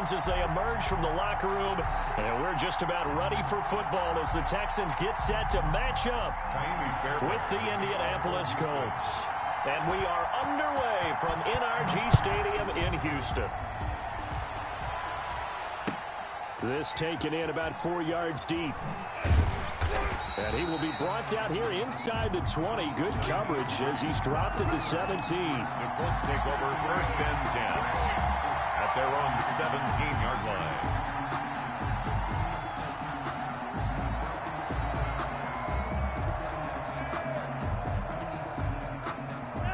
Texans as they emerge from the locker room. And we're just about ready for football as the Texans get set to match up with the Indianapolis Colts. And we are underway from NRG Stadium in Houston. This taken in about 4 yards deep. And he will be brought down here inside the 20. Good coverage as he's dropped at the 17. The Colts take over 1st and 10 at their own 17-yard line.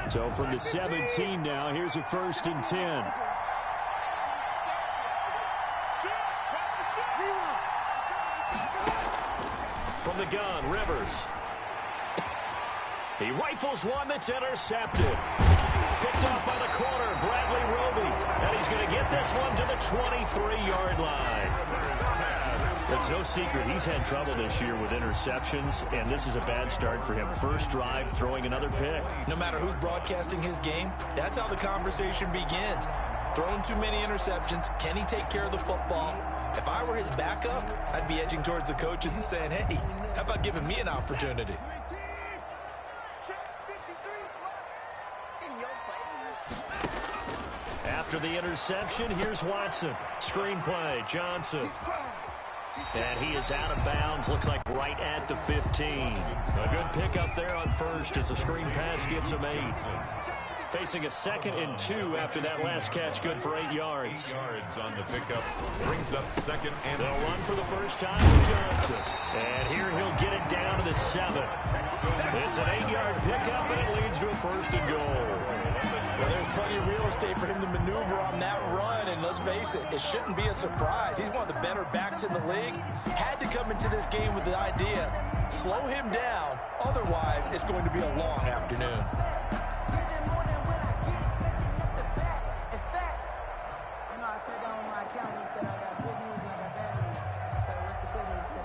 So from the 17 now, here's a 1st and 10. From the gun, Rivers. He rifles one that's intercepted. Picked off by the corner, Bradley Roby. And he's going to get this one to the 23-yard line. It's no secret he's had trouble this year with interceptions, and this is a bad start for him. First drive, throwing another pick. No matter who's broadcasting his game, that's how the conversation begins. Throwing too many interceptions. Can he take care of the football? If I were his backup, I'd be edging towards the coaches and saying, hey, how about giving me an opportunity? After the interception, here's Watson. Screenplay, Johnson. And he is out of bounds, looks like right at the 15. A good pickup there on first as the screen pass gets him 8. Facing a 2nd and 2 after that last catch, good for 8 yards. 8 yards on the pickup, brings up 2nd and they'll run for the first time with Johnson. And here he'll get it down to the 7. It's an 8-yard pickup, and it leads to a 1st and goal. Well, there's plenty of real estate for him to maneuver on that run, and let's face it, it shouldn't be a surprise. He's one of the better backs in the league. Had to come into this game with the idea, slow him down, otherwise it's going to be a long afternoon.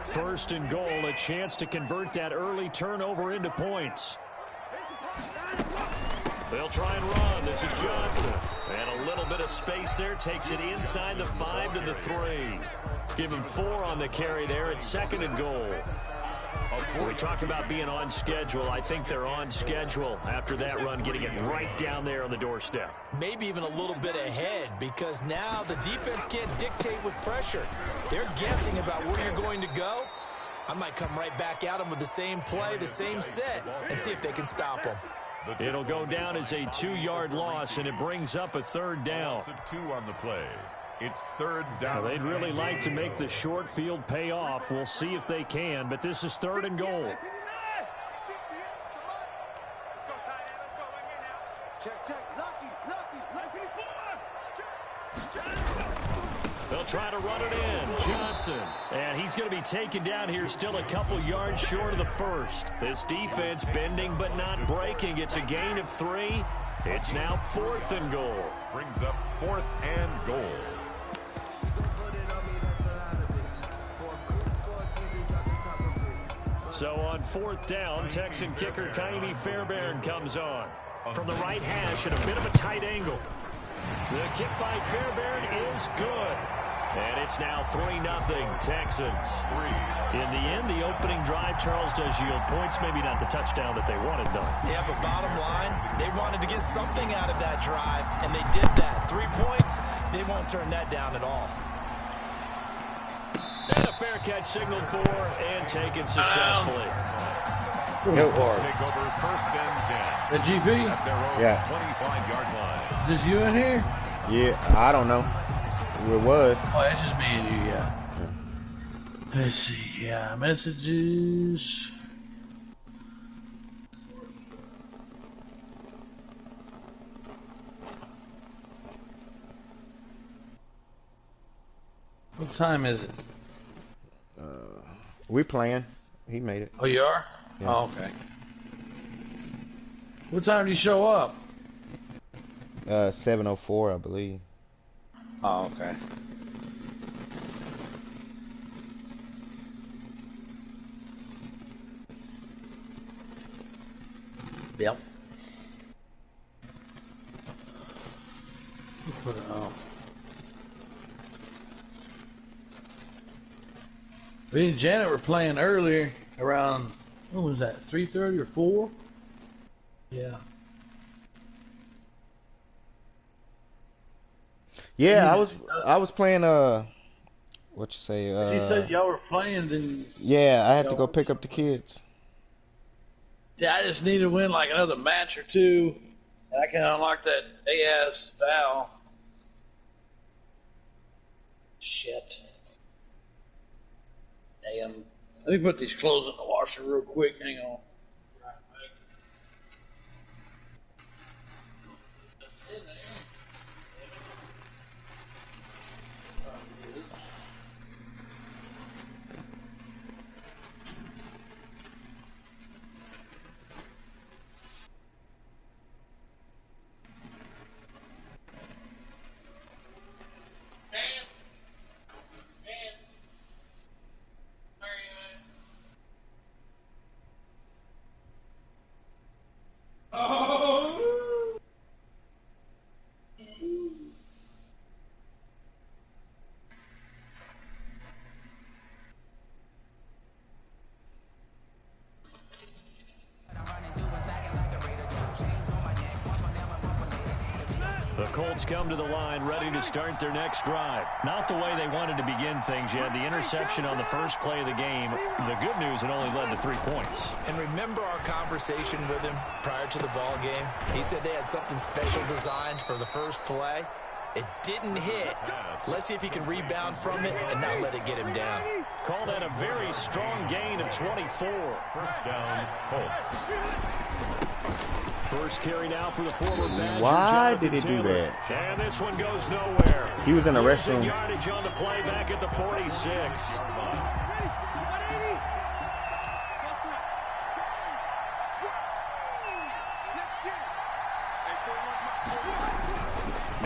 First and goal, a chance to convert that early turnover into points. They'll try and run. This is Johnson. And a little bit of space there. Takes it inside the 5 to the 3. Give him 4 on the carry there at 2nd and goal. We talk about being on schedule. I think they're on schedule after that run, getting it right down there on the doorstep. Maybe even a little bit ahead, because now the defense can't dictate with pressure. They're guessing about where you're going to go. I might come right back at them with the same play, the same set, and see if they can stop them. It'll go down as a 2-yard loss, and it brings up a 3rd down. 2 on the play. It's 3rd down. Well, they'd really like to make the short field pay off. We'll see if they can, but this is 3rd and goal. They'll try to run it in. Johnson. And he's going to be taken down here, still a couple yards short of the 1st. This defense bending but not breaking. It's a gain of 3. It's now 4th and goal. Brings up 4th and goal. So on 4th down, Texan kicker Kaimi Fairbairn comes on. From the right hash at a bit of a tight angle. The kick by Fairbairn is good. And it's now 3-0 Texans. In the end, the opening drive, Charles, does yield points. Maybe not the touchdown that they wanted, though. Yeah, but bottom line, they wanted to get something out of that drive, and they did that. 3 points, they won't turn that down at all. And a fair catch signaled for and taken successfully. Go for it. Take over 1st and 10. The GP? Yeah. 25-yard line. Is this you in here? Yeah, I don't know. It was. Oh, that's just me and you, yeah. Let's see, yeah, messages. What time is it? We playing. He made it. Oh, you are? Yeah. Oh, okay. What time do you show up? 7:04, I believe. Oh, okay. Yep. Put it on. Me and Janet were playing earlier around, what was that, 3:30 or 4? Yeah. Yeah, I was playing what you say? If you said y'all were playing, then Yeah, I had to go pick up the kids. yeah, I just need to win like another match or two, and I can unlock that AS Val. Shit. Damn. Let me put these clothes in the washer real quick. Hang on. The Colts come to the line ready to start their next drive. Not the way they wanted to begin things yet. The interception on the first play of the game. The good news, it only led to 3 points. And remember our conversation with him prior to the ball game? He said they had something special designed for the first play. It didn't hit. Let's see if he can rebound from it and not let it get him down. Call that a very strong gain of 24. First down, Colts. First carry now for the forward Badger. Why Jonathan did he do Taylor. that? And this one goes nowhere. He was in the Losing restroom. yardage on the play back at the 46.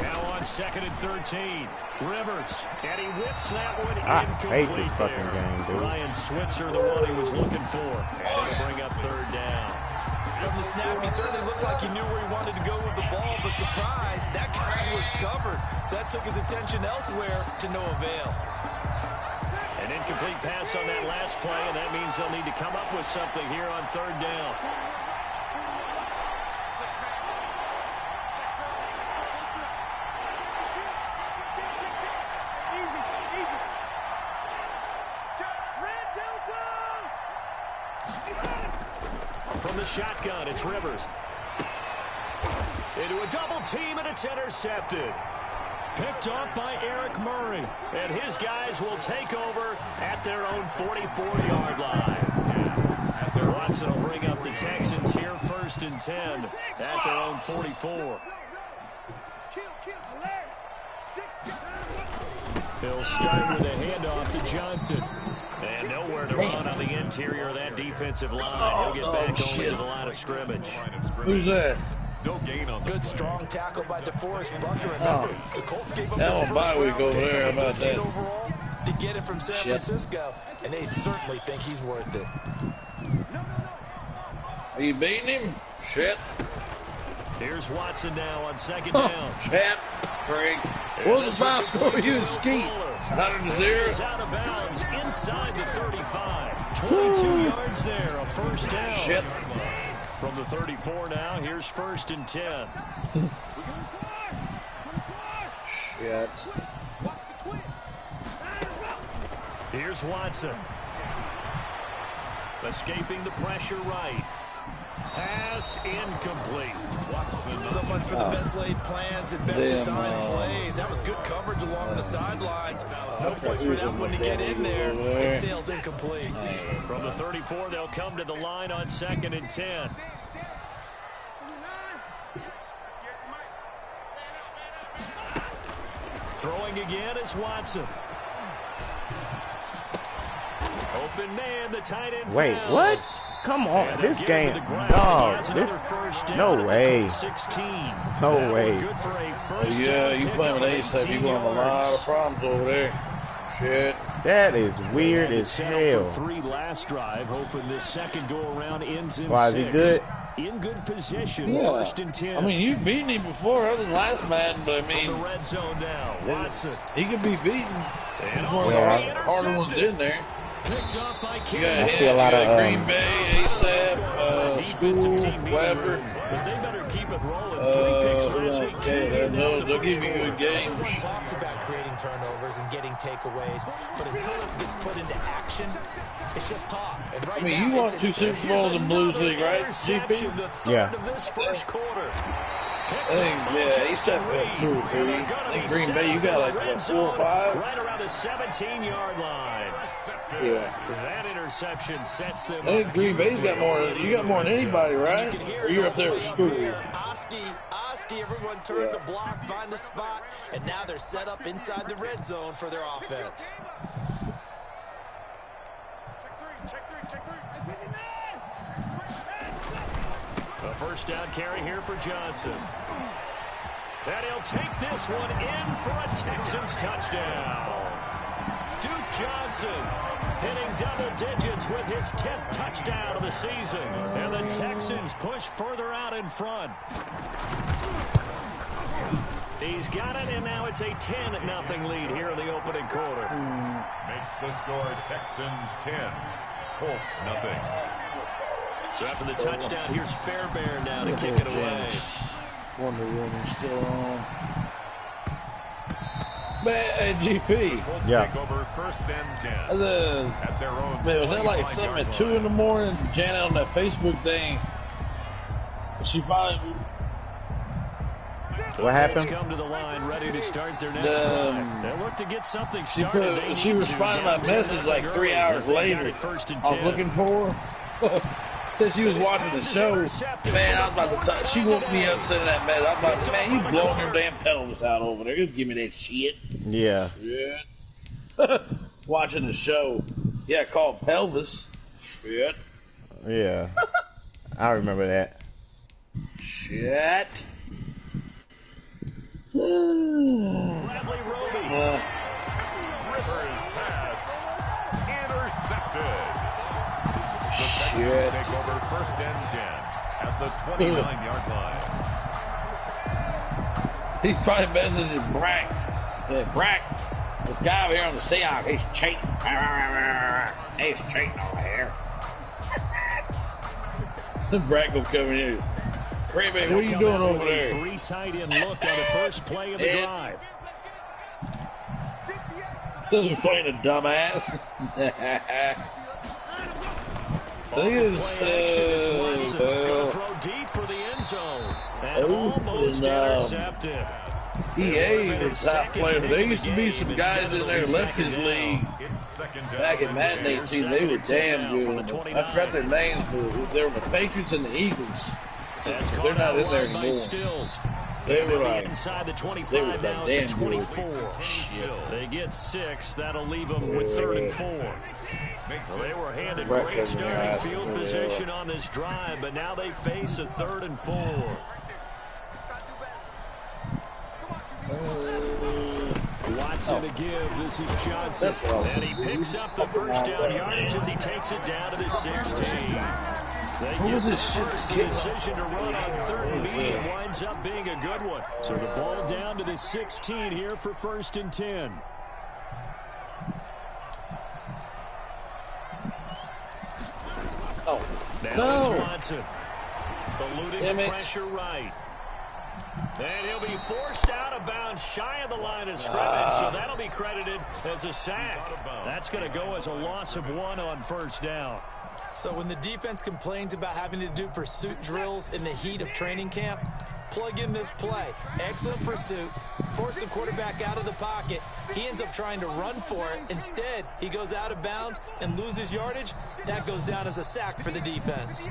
Now on 2nd and 13. Rivers. And he whips that one I hate incomplete this fucking there. game, dude. Ryan Switzer, the one he was looking for. And it'll bring up 3rd down. From the snap, he certainly looked like he knew where he wanted to go with the ball, but surprise, that guy was covered. So that took his attention elsewhere to no avail. An incomplete pass on that last play, and that means they'll need to come up with something here on 3rd down. From the shotgun, it's Rivers. Into a double team, and it's intercepted. Picked off by Eric Murray. And his guys will take over at their own 44-yard line. Watson will bring up the Texans here 1st and 10 at their own 44. He'll start with a handoff to Johnson. And nowhere to run on the interior of that defensive line. He'll get back only to the line of scrimmage. Who's that? No gain on the Good play. strong tackle by DeForest Buckner. Oh. The Colts gave up That the one first bye week round over pick, there. How about 13 that? overall to get him from San Shit. Francisco, and they certainly think he's worth it. Are you beating him? Shit. Here's Watson now on 2nd Oh, down. shit. Craig. What was the final score? You and Skeet. 100-0. Is out of bounds inside the 35. 22 yards there, a 1st down. Shit. From the 34 now, here's 1st and 10. Shit. Here's Watson. Escaping the pressure right. Pass incomplete. So much for the best laid plans and best Damn, designed plays. That was good coverage along the sidelines. No place for that one to get in there. It sails incomplete. From the 34, they'll come to the line on 2nd and 10. Throwing again is Watson. Open man, the tight end. Wait, fouls. what? Come on, And this they'll get him game, to the ground. He dog. has This, another first down no at the way, Colts 16. no That way. one good for a first Yeah, down you pick playing with of ASAP. You 18 going to a lot yards. of problems over there. Shit. That is weird They had as to settle hell. for 3 last drive, hoping this second go-around ends in Why, is 6. he good? In good position, Yeah. 1st and 10. I mean, you've beaten him before, other than last man, but I From mean, the red zone now, Watson. he can be beaten. And He's one of already the harder ones intercepted. in there. Picked off by You King. got I see a lot of Green Bay, ASAP, School, Weber. But they better keep it rolling. 3 picks last week, 2 here now in the they'll first give you quarter. good games. Everyone talks about creating turnovers and getting takeaways, but until it gets put into action, it's just talk. And right I mean, now, you want it's 2 Super Bowls in Blues League, right, GP? The third Yeah. of this first quarter. I think, ASAP got 2 or 3. I think Green Bay, you got like, what, 4 or 5? Right around the 17-yard line. Yeah. That interception sets them I think up. Green Bay's got more. You got more than anybody, right? Or you're up there with School. Oski, everyone turned the block, find the spot, and now they're set up inside the red zone for their offense. A first down carry here for Johnson. And he'll take this one in for a Texans touchdown. Duke Johnson hitting double digits with his 10th touchdown of the season. And the Texans push further out in front. He's got it, and now it's a 10-0 lead here in the opening quarter. Makes the score Texans 10, Colts nothing. So after the touchdown, here's Fairbairn now to kick it away. Wonder Woman still on. Man, GP. Colts Yeah. take over first and 10 at their own. Man, was that like 25-yard something at line. 2 in the morning? Janet on that Facebook thing. She finally. What happened? Come to the line, ready to start their next drive. They look to get something started. She responded to my message like 3 hours later. I was looking for her. Said she was watching the show. Man, I was about to she woke me up sending that message. I was like, man, you blowing your damn pelvis out over there. Just give me that shit. Yeah. Shit. Watching the show. Yeah, called pelvis. Shit. Yeah. I remember that. Shit. Bradley Roby. Rivers pass intercepted. The Texans Shit. take over first and 10 at the 29-yard line. He's probably messaging Brack. Said, Brack, this guy over here on the Seahawks, he's cheating. He's cheating over here. Brack will come in here. Green Bay, what are you doing over there? 3 tight end look on the first play of the drive. Still be playing a dumbass. Thing is, Gonna throw deep for the end zone. And almost intercepted. EA was top player. There used to be some guys in there who left his league back in Madden 18. They were damn good. I forgot their names, but they were the Patriots and the Eagles. They're not in there anymore. They were like, inside the 25 they were now like at the damn good. 24. They get 6. That'll leave them with 3rd and 4. Well, they were handed great starting field position on this drive, but now they face a 3rd and 4. Watson to give. This is Johnson. And he picks up the first down yardage as he takes it down to the 16. What was this shit? Decision to run on 3rd and B winds up being a good one. So the ball down to the 16 here for 1st and 10. oh, Now no. it's Watson. Eluding pressure right. And he'll be forced out of bounds shy of the line of scrimmage, so that'll be credited as a sack. That's going to go as a loss of 1 on 1st down. So when the defense complains about having to do pursuit drills in the heat of training camp, plug in this play. Excellent pursuit. Force the quarterback out of the pocket. He ends up trying to run for it. Instead, he goes out of bounds and loses yardage. That goes down as a sack for the defense.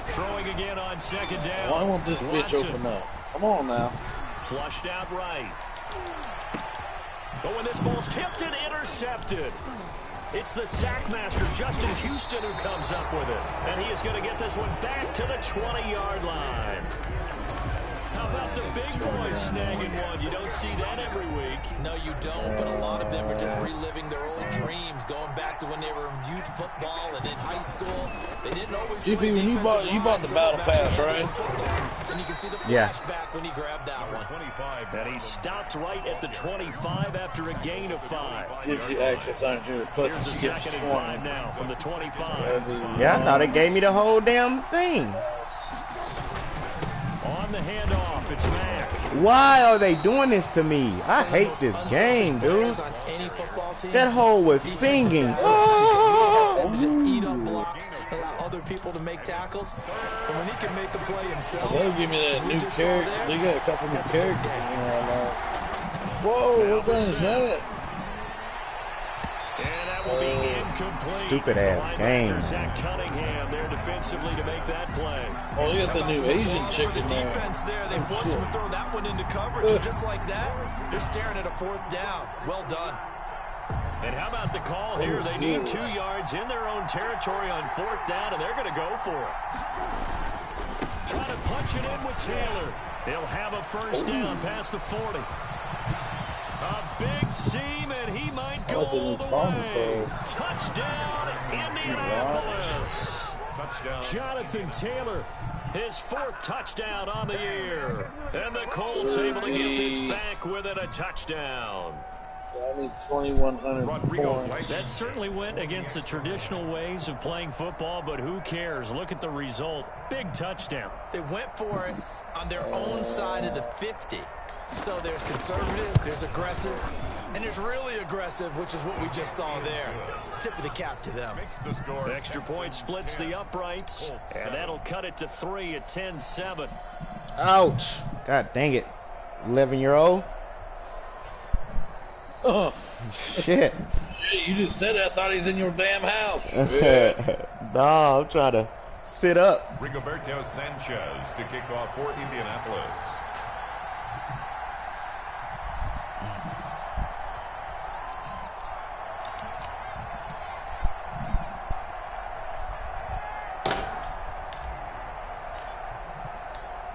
Throwing again on 2nd down. I want this bitch open up. Come on now. Flushed out right. But when this ball's tipped and intercepted, it's the sack master, Justin Houston, who comes up with it. And he is going to get this one back to the 20-yard line. How about the big boys snagging one? You don't see that every week. No, you don't, but a lot of them are just reliving their old dreams, going back to when they were in youth football and in high school. They didn't always play GP, you bought the battle pass, right? And you can see the flashback when he grabbed that one. 25. And he stopped right at the 25 after a gain of 5. Gives you access on your plus Here's the he gets 2nd and 5 now from the 25. Yeah, I thought it gave me the whole damn thing. On the handoff, it's Mack. Why are they doing this to me? I hate this game, dude. That hole was singing. Oh! Just eat up blocks, allow other people to make tackles. And when he can make a play himself, they'll give me that new character. They got a couple new characters. Whoa, what gun is that? And that will be incomplete. Stupid ass game. Zach Cunningham there defensively to make that play. Oh, look at the new Asian chick in there. Defense there, they forced him to throw that one into coverage. And just like that, they're staring at a 4th down. Well done. And how about the call here? They need 2 yards in their own territory on 4th down, and they're going to go for it. Trying to punch it in with Taylor. They'll have a 1st down past the 40. A big seam, and he might go all the way. Touchdown, Indianapolis. Touchdown. Jonathan Taylor, his 4th touchdown on the year. And the Colts able to get this back within a touchdown. I need 2,100 points. That certainly went against the traditional ways of playing football, but who cares? Look at the result. Big touchdown. They went for it on their own side of the 50. So there's conservative, there's aggressive, and there's really aggressive, which is what we just saw there. Tip of the cap to them. The extra point splits the uprights, and that'll cut it to 3 at 10-7. Ouch. God dang it. 11-year-old. Oh. Shit. Shit, you just said it. I thought he's in your damn house. Nah, I'm trying to sit up. Rigoberto Sanchez to kick off for Indianapolis.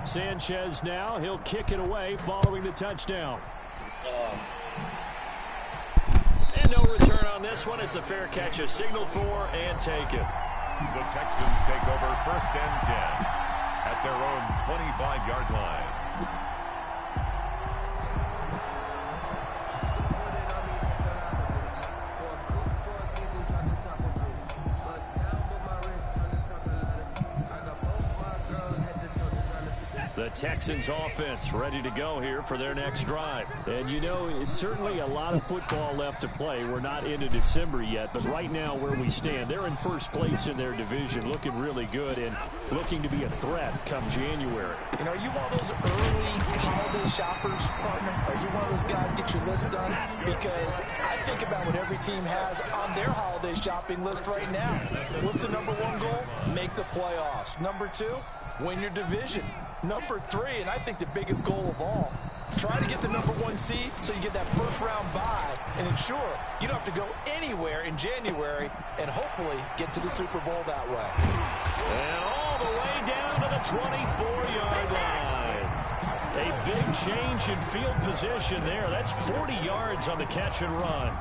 Sanchez now, he'll kick it away following the touchdown. And no return on this one as the fair catch is signaled for and taken. The Texans take over 1st and 10 at their own 25-yard line. The Texans offense ready to go here for their next drive. And you know, it's certainly a lot of football left to play. We're not into December yet, but right now where we stand, they're in 1st place in their division, looking really good and looking to be a threat come January. You know, are you one of those early holiday shoppers, partner? Are you one of those guys get your list done? Because I think about what every team has on their holiday shopping list right now. What's the number 1 goal? Make the playoffs. Number 2, win your division. Number 3, and I think the biggest goal of all, try to get the number 1 seed so you get that 1st round bye and ensure you don't have to go anywhere in January and hopefully get to the Super Bowl that way. And all the way down to the 24-yard line. A big change in field position there. That's 40 yards on the catch and run.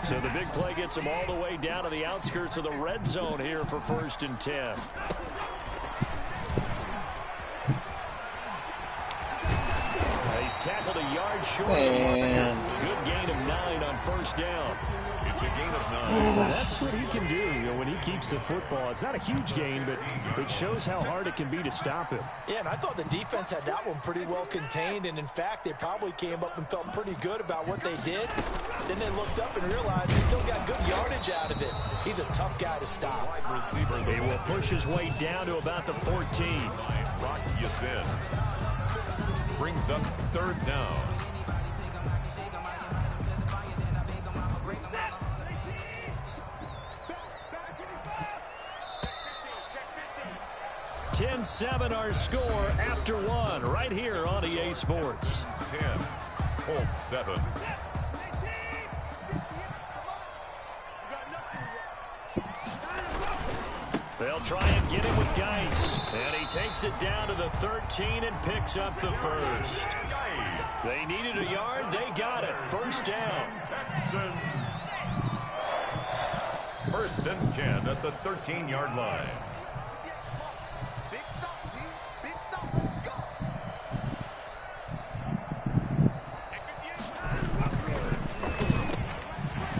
So the big play gets him all the way down to the outskirts of the red zone here for 1st and 10. He's tackled a yard short. Good gain of 9 on 1st down. It's a gain of 9. That's what he can do, you know, when he keeps the football. It's not a huge gain, but it shows how hard it can be to stop him. Yeah, and I thought the defense had that one pretty well contained, and in fact, they probably came up and felt pretty good about what they did. Then they looked up and realized he still got good yardage out of it. He's a tough guy to stop. He will push his way down to about the 14. Rock Yassin brings up 3rd down. Check 10-7 our score after 1 right here on EA Sports. 10, Colts 7. They'll try and get him with Geis. And he takes it down to the 13 and picks up the first. They needed a yard. They got it. First down. Texans. First and 10 at the 13-yard line.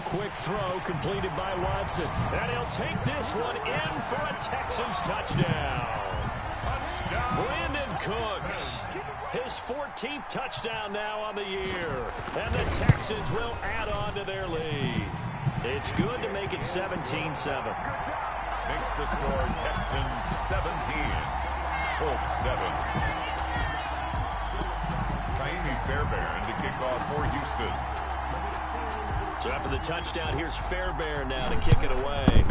Quick throw completed by Watson. And he'll take this one in for a Texans touchdown. Brandon Cooks. His 14th touchdown now on the year. And the Texans will add on to their lead. It's good to make it 17-7. Makes the score Texans 17. Colts 7. Fairbairn to kick off for Houston. So after the touchdown, here's Fairbairn now to kick it away.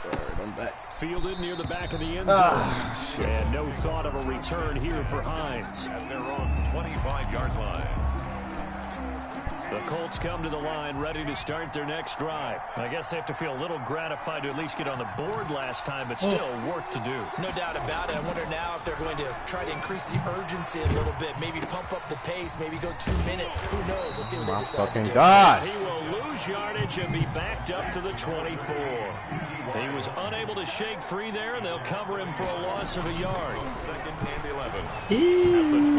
All right, I'm back. Fielded near the back of the end zone. And no thought of a return here for Hines. At their own 25-yard line. The Colts come to the line ready to start their next drive. I guess they have to feel a little gratified to at least get on the board last time, but still work to do. No doubt about it. I wonder now if they're going to try to increase the urgency a little bit, maybe pump up the pace, maybe go 2 minutes. Who knows? Let's see what they decide to do. God. He will lose yardage and be backed up to the 24. He was unable to shake free there, and they'll cover him for a loss of a yard. Second and 11 at the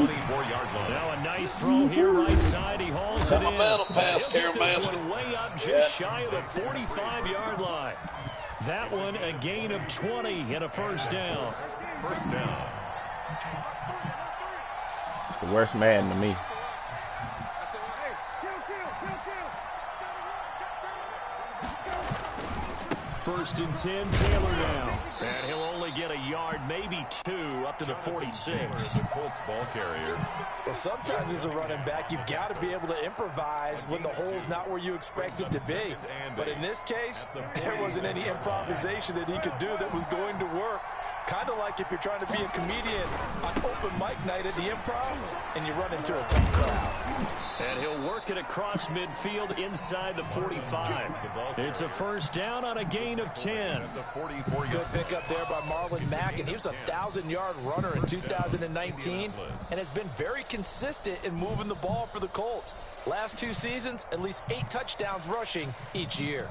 24-yard line. Now a nice throw here right side. He hauls it in. Battle pass, He'll get this one way up just shy of the 45-yard line. That one a gain of 20 and a first down. First down. It's the worst Madden to me. First and 10, Taylor now. And he'll only get a yard, maybe 2, up to the 46. The Colts ball carrier. Well, sometimes as a running back, you've got to be able to improvise when the hole's not where you expect it to be. But in this case, there wasn't any improvisation that he could do that was going to work. Kind of like if you're trying to be a comedian on open mic night at the Improv and you run into a tough crowd. And he'll work it across midfield inside the 45. It's a first down on a gain of 10. Good pickup there by Marlon Mack, and he was a 1,000-yard runner in 2019 and has been very consistent in moving the ball for the Colts. Last 2 seasons, at least 8 touchdowns rushing each year.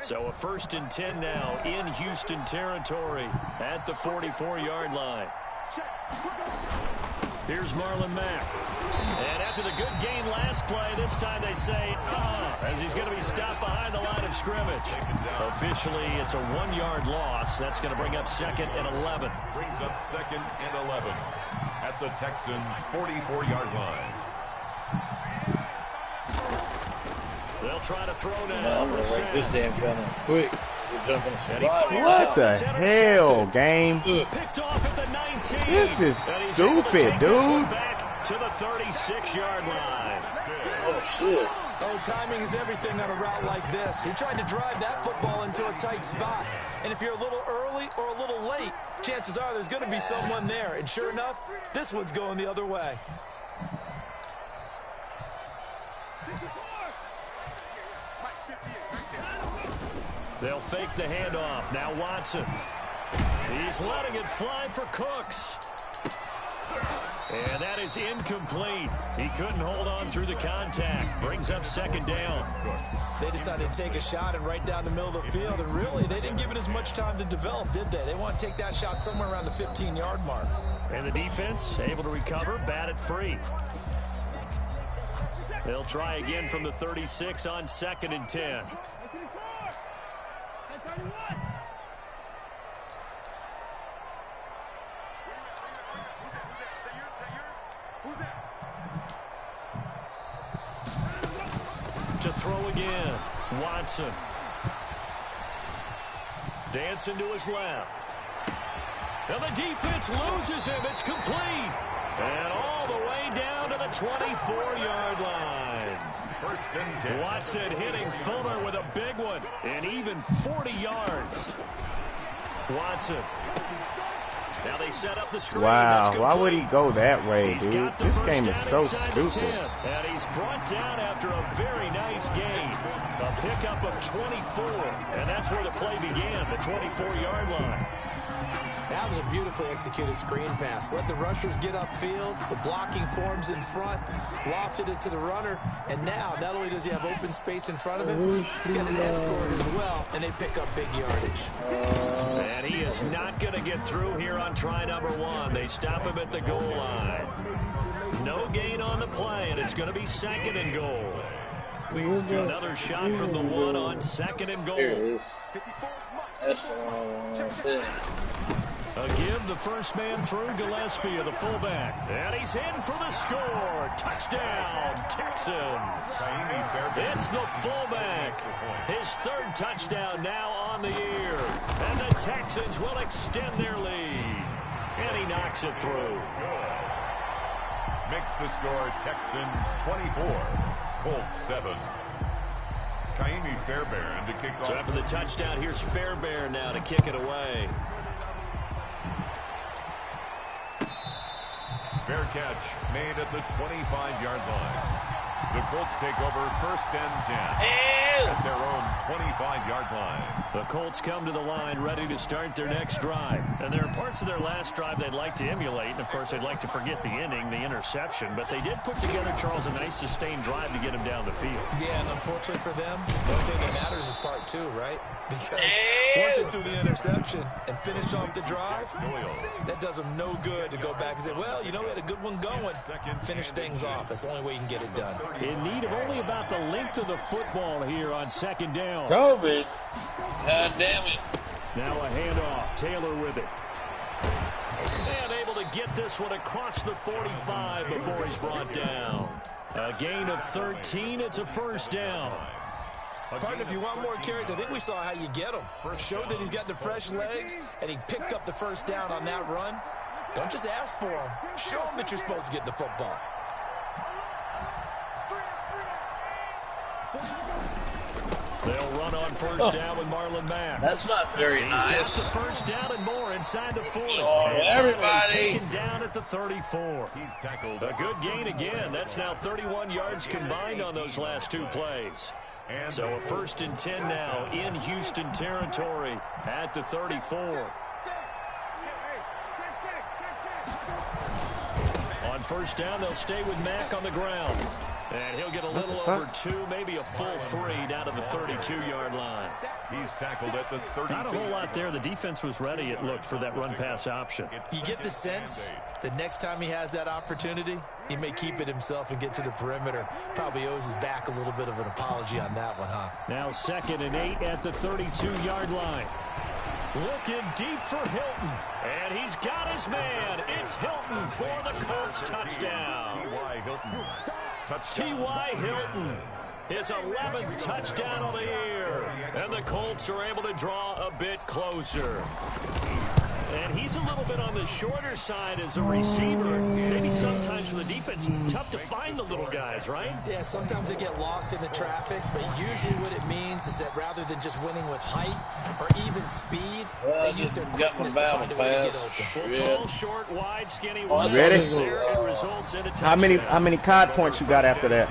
So a first and 10 now in Houston territory at the 44-yard line. Here's Marlon Mack. And after the good gain last play, this time they say, as he's going to be stopped behind the line of scrimmage. Officially, it's a 1-yard loss. That's going to bring up second and 11. Brings up second and 11 at the Texans' 44-yard line. They'll try to throw now. No, I'm going to break this damn gun up quick. What the hell, game? Picked off at the 19. This is stupid, dude. Back to the 36-yard line. Oh, shit. Oh, timing is everything on a route like this. He tried to drive that football into a tight spot. And if you're a little early or a little late, chances are there's going to be someone there. And sure enough, this one's going the other way. They'll fake the handoff. Now Watson. He's letting it fly for Cooks. And that is incomplete. He couldn't hold on through the contact. Brings up second down. They decided to take a shot and right down the middle of the field. And really, they didn't give it as much time to develop, did they? They want to take that shot somewhere around the 15-yard mark. And the defense able to recover, bat it free. They'll try again from the 36 on second and 10. To throw again, Watson. Dancing to his left. Now the defense loses him. It's complete. And all the way down to the 24-yard line. First and 10. Watson hitting Fuller with a big one. And even 40 yards. Watson. Now they set up the screen. Wow, why would he go that way, dude? This game is so stupid. And he's brought down after a very nice gain. A pickup of 24, and that's where the play began, the 24-yard line. That was a beautifully executed screen pass. Let the rushers get upfield. The blocking forms in front. Lofted it to the runner. And now, not only does he have open space in front of him, he's got an escort as well, and they pick up big yardage. And he is not going to get through here on try number 1. They stop him at the goal line. No gain on the play, and it's going to be 2nd and goal. Another shot from the 1 on 2nd and goal. Here it is. That's the one. A give, the first man through, Gillespie of the fullback. And he's in for the score. Touchdown, Texans. It's the fullback. His 3rd touchdown now on the year. And the Texans will extend their lead. And he knocks it through. Makes the score Texans 24, Colts 7. Kaimi Fairbairn to kick off. So after the touchdown, here's Fairbairn now to kick it away. Fair catch made at the 25-yard line. The Colts take over 1st and 10 at their own 25-yard line. The Colts come to the line ready to start their next drive. And there are parts of their last drive they'd like to emulate. And, of course, they'd like to forget the inning, the interception. But they did put together, Charles, a nice sustained drive to get him down the field. Yeah, and unfortunately for them, the only thing that matters is part 2, right? Because once they threw the interception and finished off the drive, that does them no good to go back and say, well, you know, we had a good one going. Finish things off. That's the only way you can get it done. In need of only about the length of the football here on 2nd down. COVID. God damn it. Now a handoff. Taylor with it. And able to get this one across the 45 before he's brought down. A gain of 13. It's a 1st down. Partner, if you want more carries, I think we saw how you get him. Showed that he's got the fresh legs, and he picked up the 1st down on that run. Don't just ask for him. Show him that you're supposed to get the football. They'll run on 1st down with Marlon Mack. That's not very nice. He's got the 1st down and more inside the 40. Everybody. Taken down at the 34. He's tackled. A good gain again. That's now 31 yards combined on those last 2 plays. So a 1st and 10 now in Houston territory at the 34. On 1st down, they'll stay with Mack on the ground. And he'll get a little over 2, maybe a full 3 down to the 32-yard line. He's tackled at the 32. Not a whole lot there. The defense was ready, it looked, for that run-pass option. You get the sense that next time he has that opportunity, he may keep it himself and get to the perimeter. Probably owes his back a little bit of an apology on that one, huh? Now 2nd and 8 at the 32-yard line. Looking deep for Hilton. And he's got his man. It's Hilton for the Colts touchdown. T.Y. Hilton. T.Y. Hilton, his 11th touchdown of the year. And the Colts are able to draw a bit closer. And he's a little bit on the shorter side as a receiver. Maybe sometimes for the defense, tough to find the little guys, right? Yeah, sometimes they get lost in the traffic, but usually what it means is that rather than just winning with height or even speed, they use their quickness to find a way to get open. Tall, short, wide, skinny, wide. Ready? There, it results in a touchdown. How many card points you got after that?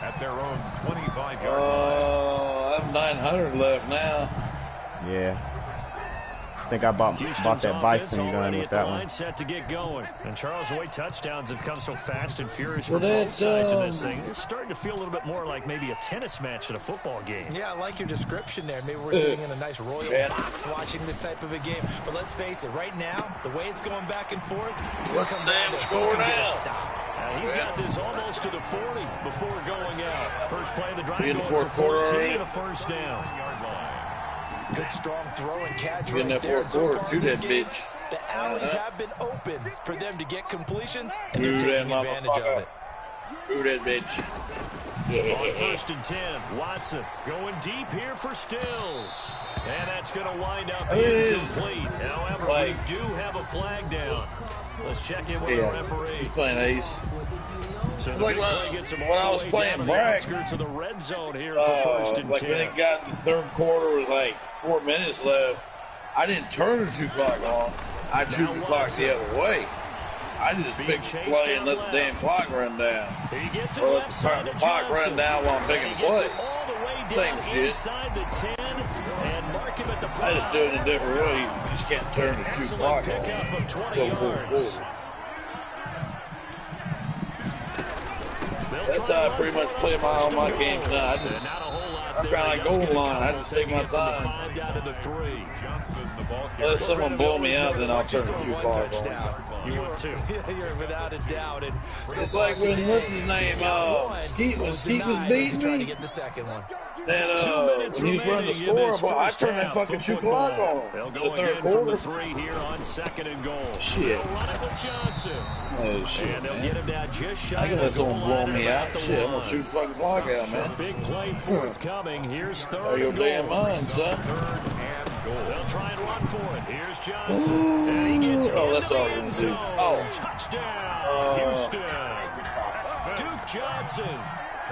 At their own 25-yard line. I have 900 left now. Yeah. I think I bought that Bison gun with that one. Set to get going. And Charles, the way touchdowns have come so fast and furious from both sides of this thing, it's starting to feel a little bit more like maybe a tennis match at a football game. Yeah, I like your description there. Maybe we're sitting in a nice royal box watching this type of a game. But let's face it, right now, the way it's going back and forth, it's going to come down to who can get a stop. He's got this almost to the 40 before going out. First play of the drive in the going fourth for 14 quarter, and a 1st down. Good strong throw and catch in that fourth quarter, shoot that bitch. The alleys have been open for them to get completions, and they're taking advantage of it. Screw that bitch. On 1st and 10, Watson going deep here for Stills. And that's going to wind up incomplete. However, we do have a flag down. Let's check in with the referee. He's playing ace. So like when I was playing Bragg, to the red zone here for 1st and 10. Like when it got in the third quarter with like 4 minutes left, I didn't turn the 2 clock on. I'd shoot the clock the other way. I just pick the play and let the damn clock run down. Or let the clock run down while I'm picking the play. Same shit. I just do it in a different way. You just can't turn the shoot clock on. Go forward. That's how I pretty much play all my games now. I'm kind of like goal line. I just take my time. Let someone blow me out, then I'll turn the shoot clock on. You're without a doubt. And it's like when, what's his name, Skeet was beating me. And when he was running the score, I turned that fucking shoot clock on in the third quarter. Shit. Oh, shit, man. I can let someone blow me out. Shit, I'm going to shoot the fucking clock out, man. Are your damn mind, son. They'll try and run for it. Here's Johnson. And he gets that's all we're going to do. Touchdown, Houston. Duke Johnson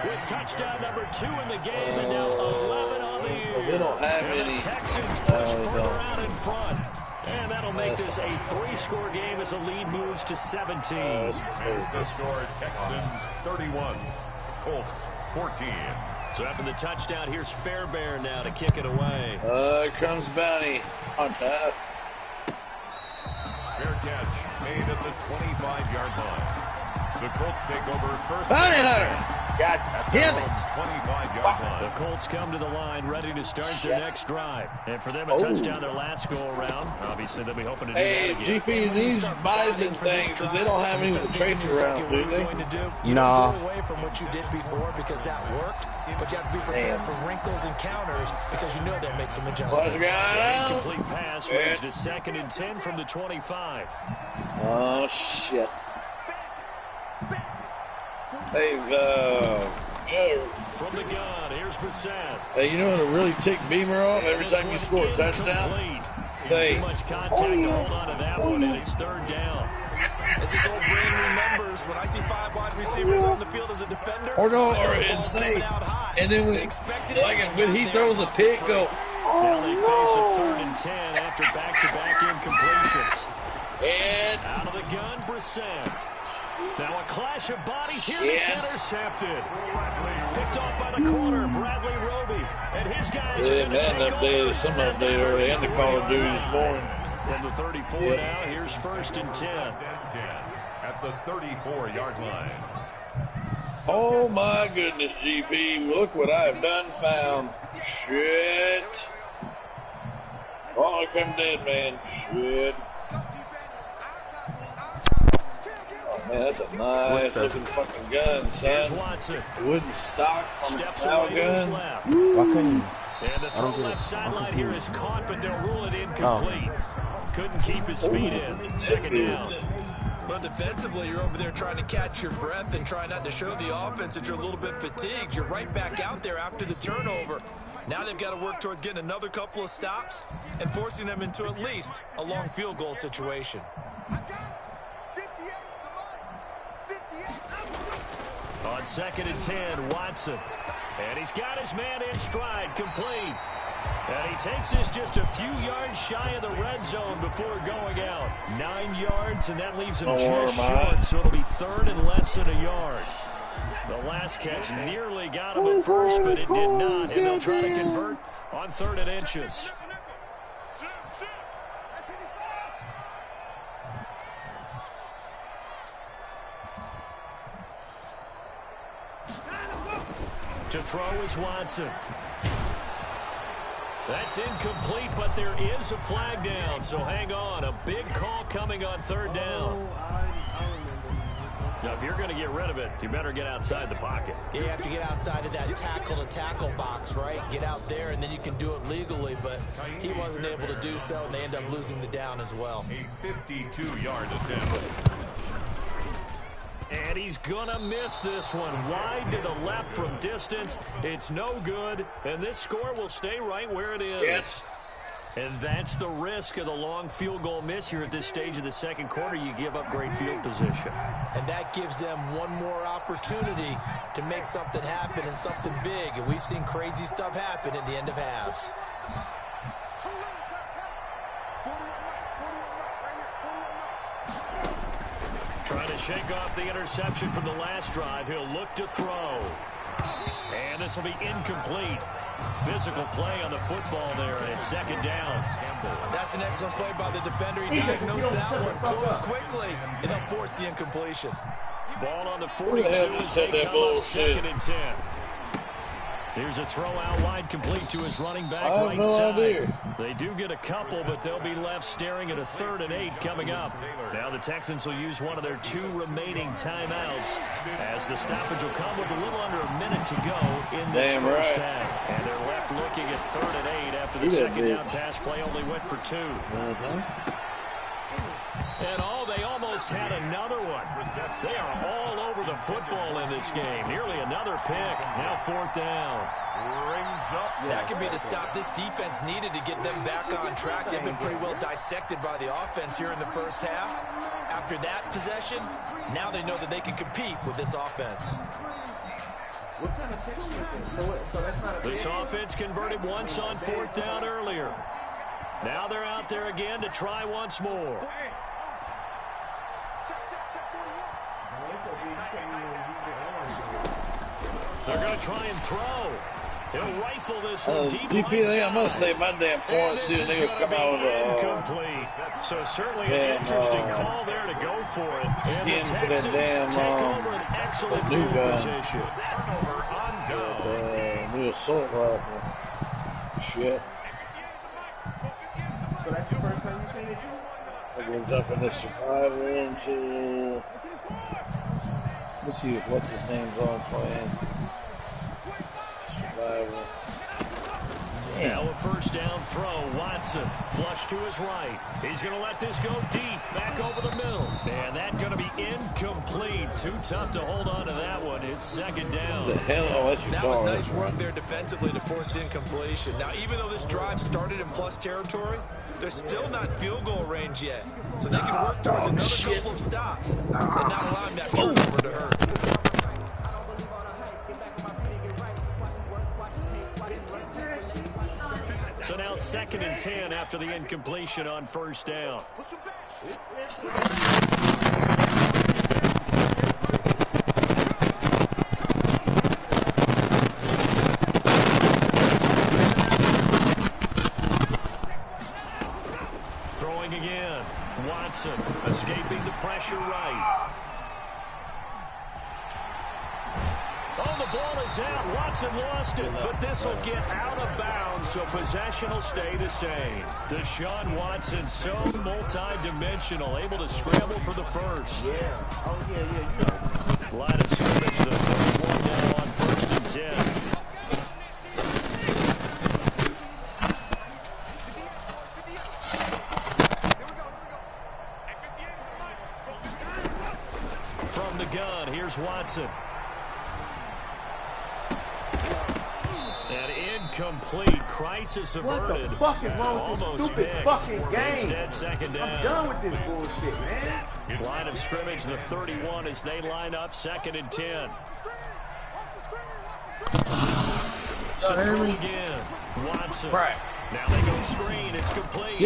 with touchdown number 2 in the game, and now 11 on the year. They don't have any. Texans push further out in front. And that'll make this a 3-score game as the lead moves to 17. The score, Texans 31, Colts 14. So after the touchdown, here's Fairbairn now to kick it away. Here comes Bounty on top. Fair catch made at the 25-yard line. The Colts take over first. Bounty Hunter! God damn it! 25-yard line. The Colts come to the line ready to start their next drive. And for them, a touchdown their last go-around. Obviously, they'll be hoping to do that again. GP, these bison things, they don't have any to chase around, do they? Nah. Away from what you did before because that worked, but you have to be prepared for wrinkles and counters because you know they'll make some adjustments. Incomplete pass leads to 2nd and 10 from the 25. Oh, shit. Hey, from the gun, here's Brissett. Hey, you know what really tick Beamer off every time you score a touchdown? Say, too much contact to hold on to that one, and it's 3rd down. As his old brain remembers, when I see 5 wide receivers on the field as a defender, and say, and then when he throws a pick, go. Now they face a 3rd and 10 after back-to-back incompletions. And out of the gun, Brissett. Now a clash of bodies here. It's intercepted. Picked off by the corner, Bradley Roby. And his guys are going to take over. Some update early and the Call of Duty this morning. From the 34 now, here's 1st and 10. At the 34-yard line. Oh my goodness, GP. Look what I've done found. Shit. Oh, here come dead man. Shit. Man, that's a nice looking fucking gun, son. Wooden stock on a foul gun. Why couldn't you? And the throw left sideline here is caught, but they'll rule it incomplete. Couldn't keep his feet in. 2nd down. Well, defensively, you're over there trying to catch your breath and try not to show the offense that you're a little bit fatigued. You're right back out there after the turnover. Now they've got to work towards getting another couple of stops and forcing them into at least a long field goal situation. On 2nd and 10, Watson. And he's got his man in stride, complete. And he takes this just a few yards shy of the red zone before going out. 9 yards, and that leaves him just short, so it'll be 3rd and less than a yard. The last catch nearly got him at first, but it did not, and they'll try to convert on 3rd and inches. To throw is Watson. That's incomplete, but there is a flag down, so hang on. A big call coming on 3rd down. Now, if you're going to get rid of it, you better get outside the pocket. You have to get outside of that tackle-to-tackle box, right? Get out there, and then you can do it legally, but he wasn't able to do so, and they end up losing the down as well. A 52-yard attempt. And he's going to miss this one. Wide to the left from distance. It's no good, and this score will stay right where it is. Yes. And that's the risk of the long field goal miss here at this stage of the 2nd quarter. You give up great field position. And that gives them one more opportunity to make something happen and something big. And we've seen crazy stuff happen at the end of halves. Trying to shake off the interception from the last drive. He'll look to throw. And this will be incomplete. Physical play on the football there, and it's second down. That's an excellent play by the defender. He diagnosed that one close quickly, and he'll force the incompletion. Ball on the 42 as they come up second and 10. Here's a throw out wide complete to his running back right side. They do get a couple, but they'll be left staring at a 3rd and 8 coming up. Now the Texans will use one of their 2 remaining timeouts as the stoppage will come with a little under a minute to go in this first half. And they're left looking at 3rd and 8 after the second down pass play only went for 2. And they almost had another one. They are all over the football in this game. Nearly another pick. Now 4th down. That could be the stop this defense needed to get them back on track. They've been pretty well dissected by the offense here in the first half. After that possession, now they know that they can compete with this offense. What kind of texture is it? So that's not a This offense converted once on 4th down earlier. Now they're out there again to try once more. They're going to try and throw. He'll rifle this one deep. GP, I'm going to save my damn points. See, they'll come out with incomplete. So certainly an interesting call there to go for it. And the Texans take over an excellent field position. New assault rifle. Shit. So that's the first time you've seen it, too? I'm going to jump in the survival into... Let's see what's his name's on playing. Survival. Now a first down throw. Watson flush to his right. He's going to let this go deep. Back over the middle. And that's going to be incomplete. Too tough to hold on to that one. It's second down. The hell? Oh, that was nice work there defensively to force the incompletion. Now, even though this drive started in plus territory, they're still not field goal range yet. So they can work towards another couple of stops and not allowing that turnover to hurt. So now 2nd and 10 after the incompletion on first down. Throwing again. Watson escaping the pressure right. Oh, the ball is out. Watson lost it, but this will get out of bounds, so possession will stay the same. Deshaun Watson, so multi-dimensional, able to scramble for the first. Yeah. Oh, yeah. Line of scrimmage, the 31 now on 1st and 10. From the gun, here's Watson. Incomplete. Crisis averted. What the fuck is wrong with this stupid fucking game? Instead, second down. I'm done with this bullshit, man. Line of scrimmage, the 31 as they line up 2nd and 10. To throw again. Watson. Right. Now they go screen. It's complete.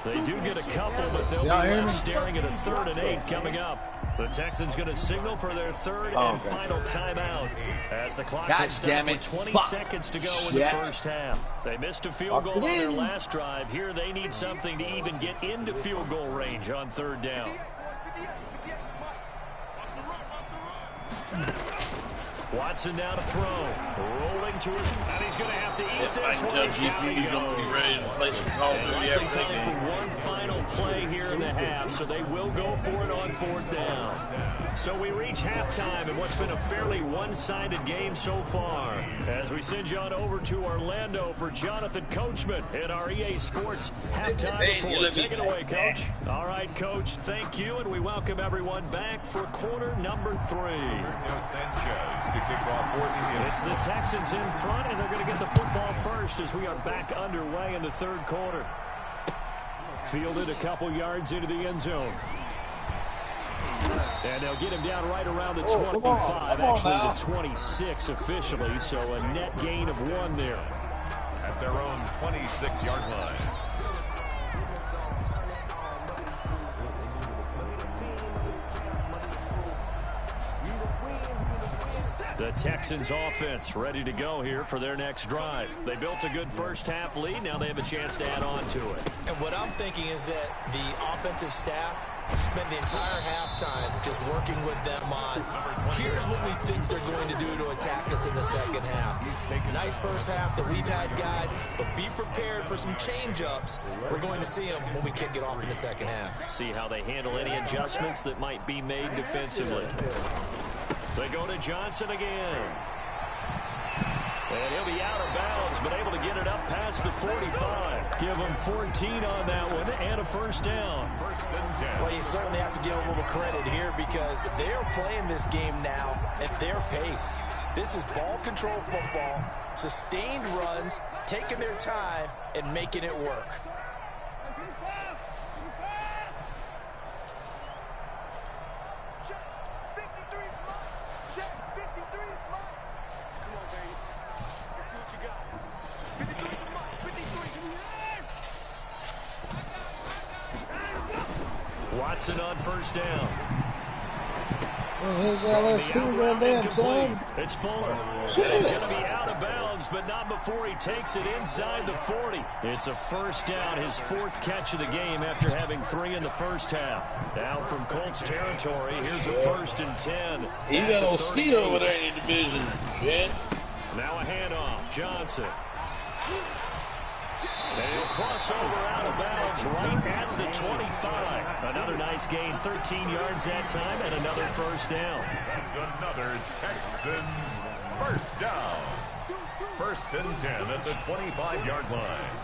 They do get a couple, but they'll be left staring at a 3rd and 8 coming up. The Texans going to signal for their 3rd and final timeout as the clock will stop with 20 seconds to go in the first half. They missed a field goal on their last drive. Here they need something to even get into field goal range on 3rd down. Watson now to throw. Rolling to his... And he's going to have to eat this one. He's got to go. Be ready to play some Call of Duty every time for one final play here in the half, so they will go for it on 4th down. So we reach halftime in what's been a fairly one-sided game so far. As we send you on over to Orlando for Jonathan Coachman at our EA Sports halftime report. Take it away, Coach. All right, Coach, thank you, and we welcome everyone back for quarter number 3. It's the Texans in front, and they're going to get the football first as we are back underway in the 3rd quarter. Fielded a couple yards into the end zone. And they'll get him down right around the 25, actually the 26 officially, so a net gain of 1 there. At their own 26-yard line. The Texans offense ready to go here for their next drive. They built a good first half lead. Now they have a chance to add on to it. And what I'm thinking is that the offensive staff spend the entire halftime just working with them on, here's what we think they're going to do to attack us in the second half. Nice first half that we've had, guys, but be prepared for some change-ups. We're going to see them when we kick it off in the second half. See how they handle any adjustments that might be made defensively. They go to Johnson again. And he'll be out of bounds, but able to get it up past the 45. Give him 14 on that one and a first down. Well, you certainly have to give a little credit here because they're playing this game now at their pace. This is ball control football, sustained runs, taking their time and making it work. Watson on first down. It's Fuller. He's going to be out of bounds, but not before he takes it inside the 40. It's a first down, his fourth catch of the game after having 3 in the first half. Down from Colts territory, here's a 1st and 10. You got a mosquito over there in your division, shit. Now a handoff, Johnson. And he'll cross over out of bounds right at the 25. Another nice gain, 13 yards that time, and another first down. That's another Texans first down. 1st and 10 at the 25-yard line.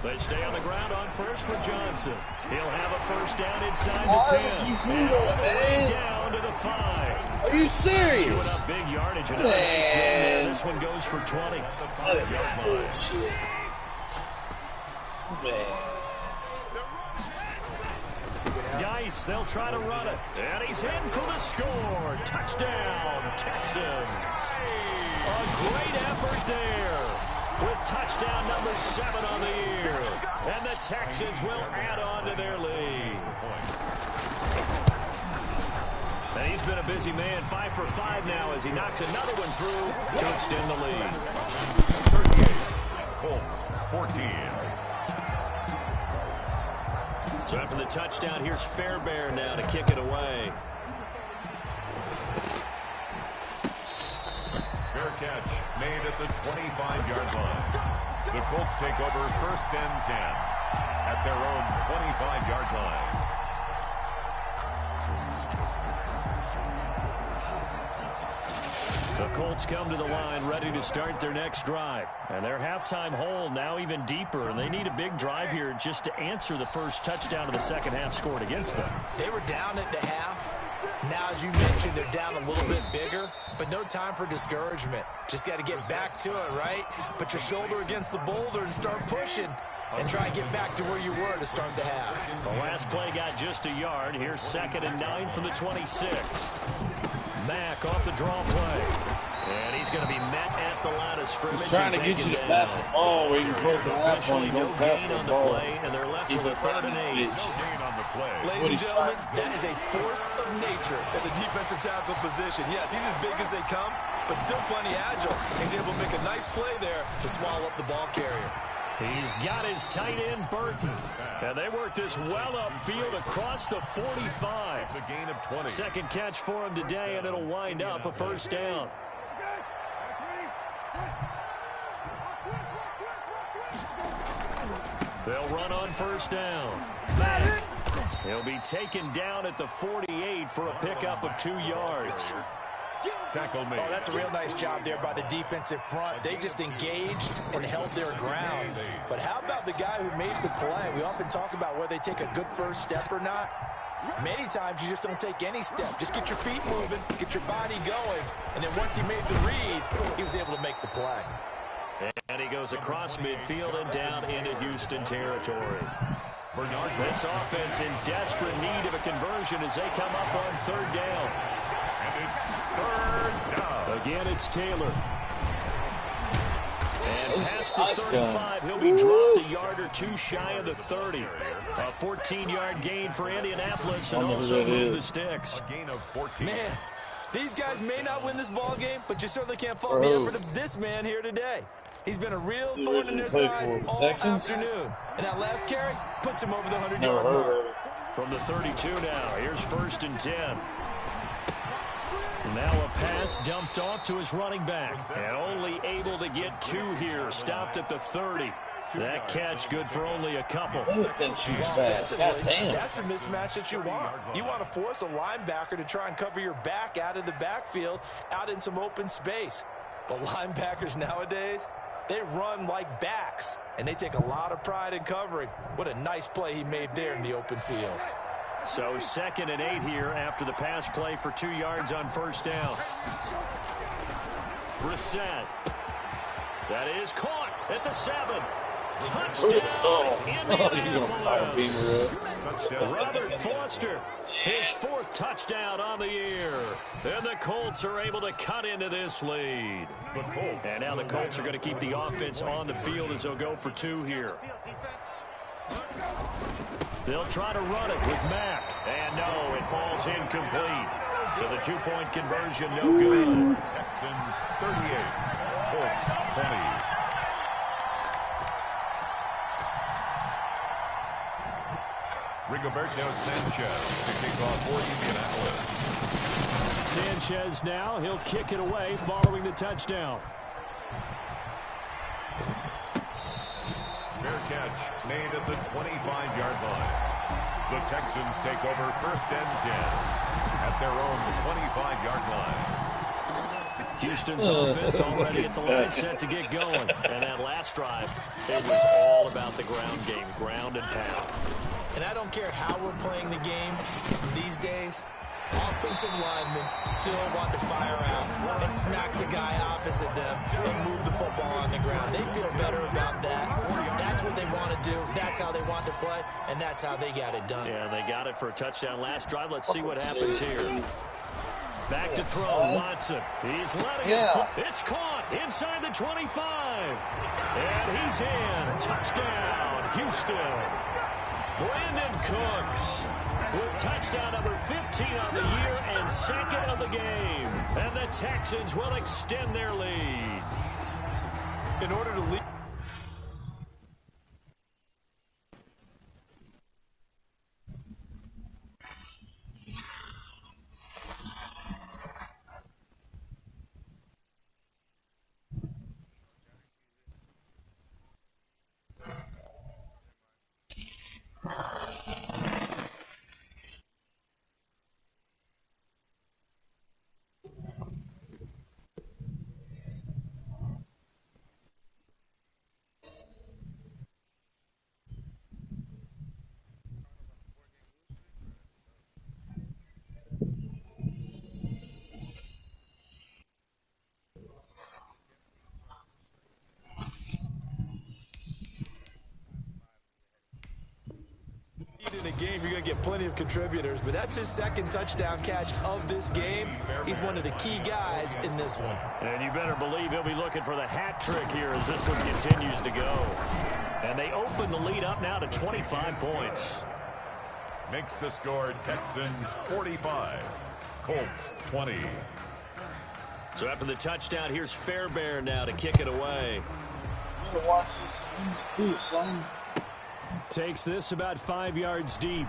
They stay on the ground on first with Johnson. He'll have a first down inside the 10. And down to the 5. Are you serious? Chewing up big yardage. Another nice gain there. This one goes for 20. Bullshit. Geis, they'll try to run it. And he's in for the score. Touchdown, Texans. A great effort there. With touchdown number 7 on the year. And the Texans will add on to their lead. And he's been a busy man, 5 for 5 now as he knocks another one through to extend the lead. 38, Colts 14. So after the touchdown, here's Fairbairn now to kick it away. Fair catch made at the 25-yard line. The Colts take over 1st and 10 at their own 25-yard line. The Colts come to the line ready to start their next drive. And their halftime hole now even deeper. And they need a big drive here just to answer the first touchdown of the second half scored against them. They were down at the half. Now, as you mentioned, they're down a little bit bigger, but no time for discouragement. Just got to get back to it, right? Put your shoulder against the boulder and start pushing and try and get back to where you were to start the half. The last play got just a yard. Here's 2nd and 9 from the 26. Mack off the draw play. And he's going to be met at the line of scrimmage. He's trying to get you to pass the ball where you're supposed to have one. Don't pass the ball. And they're left with a 3rd and 8. Ladies and gentlemen, that is a force of nature at the defensive tackle position. Yes, he's as big as they come, but still plenty agile. He's able to make a nice play there to swallow up the ball carrier. He's got his tight end, Burton. And they work this well upfield across the 45. It's a gain of 20. Second catch for him today, and it'll wind up a first down. They'll run on first down. He'll be taken down at the 48 for a pickup of 2 yards. Tackle made. Oh, that's a real nice job there by the defensive front. They just engaged and held their ground. But how about the guy who made the play? We often talk about whether they take a good first step or not. Many times you just don't take any step. Just get your feet moving, get your body going. And then once he made the read, he was able to make the play. And he goes across midfield and down into Houston territory. This offense in desperate need of a conversion as they come up on 3rd down. And it's 3rd down. Again, it's Taylor. And past the 35, he'll be dropped a yard or two shy of the 30. A 14-yard gain for Indianapolis and also move the sticks. A gain of 14. Man, these guys may not win this ball game, but you certainly can't fault the effort of this man here today. He's been a real thorn in their sides all afternoon. And that last carry puts him over the 100-yard mark. From the 32 now, here's 1st and 10. Now a pass dumped off to his running back. And only able to get 2 here. Stopped at the 30. That catch good for only a couple. That's the mismatch that you want. You want to force a linebacker to try and cover your back out of the backfield, out in some open space. But linebackers nowadays, they run like backs, and they take a lot of pride in covering. What a nice play he made there in the open field. So 2nd and 8 here after the pass play for 2 yards on 1st down. Brissett. That is caught at the 7. Touchdown, Indianapolis. Robert Foster, his 4th touchdown on the year. And the Colts are able to cut into this lead. And now the Colts are going to keep the offense on the field as they'll go for 2 here. They'll try to run it with Mack. And no, it falls incomplete. So the 2-point conversion, no good. Texans 38, Colts 20. Rigoberto Sanchez to kick off for Indianapolis. Sanchez now, he'll kick it away following the touchdown. Fair catch made at the 25-yard line. The Texans take over 1st and 10 at their own 25-yard line. Houston's offense already at the line set to get going. And that last drive, it was all about the ground game, ground and pound. And I don't care how we're playing the game these days, offensive linemen still want to fire out and smack the guy opposite them and move the football on the ground. They feel better about that. That's what they want to do. That's how they want to play, and that's how they got it done. Yeah, they got it for a touchdown last drive. Let's see what happens here. Back to throw, Watson. He's letting it. It's caught inside the 25. And he's in. Touchdown, Houston. Brandon Cooks with touchdown number 15 on the year and 2nd of the game. And the Texans will extend their lead. In order to lead. In a game, you're going to get plenty of contributors, but that's his 2nd touchdown catch of this game. He's one of the key guys in this one. And you better believe he'll be looking for the hat trick here as this one continues to go. And they open the lead up now to 25 points. Makes the score Texans 45, Colts 20. So after the touchdown, here's Fairbairn now to kick it away. Watch this too, son. Takes this about 5 yards deep.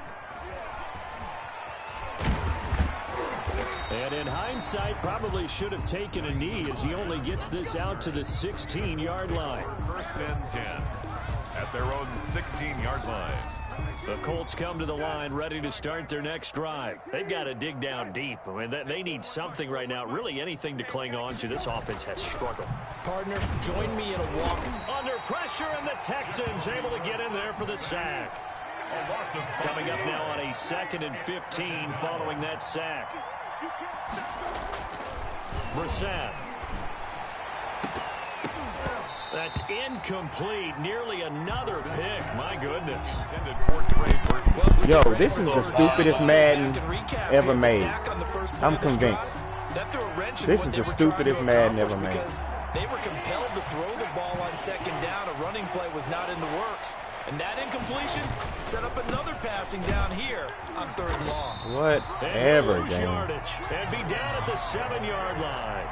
And in hindsight, probably should have taken a knee as he only gets this out to the 16-yard line. 1st and 10 at their own 16-yard line. The Colts come to the line ready to start their next drive. They've got to dig down deep. I mean, they need something right now, really anything to cling on to. This offense has struggled. Partner, join me in a walk. Under pressure, and the Texans able to get in there for the sack. Coming up now on a 2nd and 15 following that sack. Brissett. That's incomplete. Nearly another pick. My goodness. Yo, this is the stupidest Madden ever made. I'm convinced. This is the stupidest Madden ever made. They were compelled to throw the ball on second down. A running play was not in the works. And that incompletion set up another passing down here on 3rd and long. Whatever, game. Yardage and be down at the 7-yard line.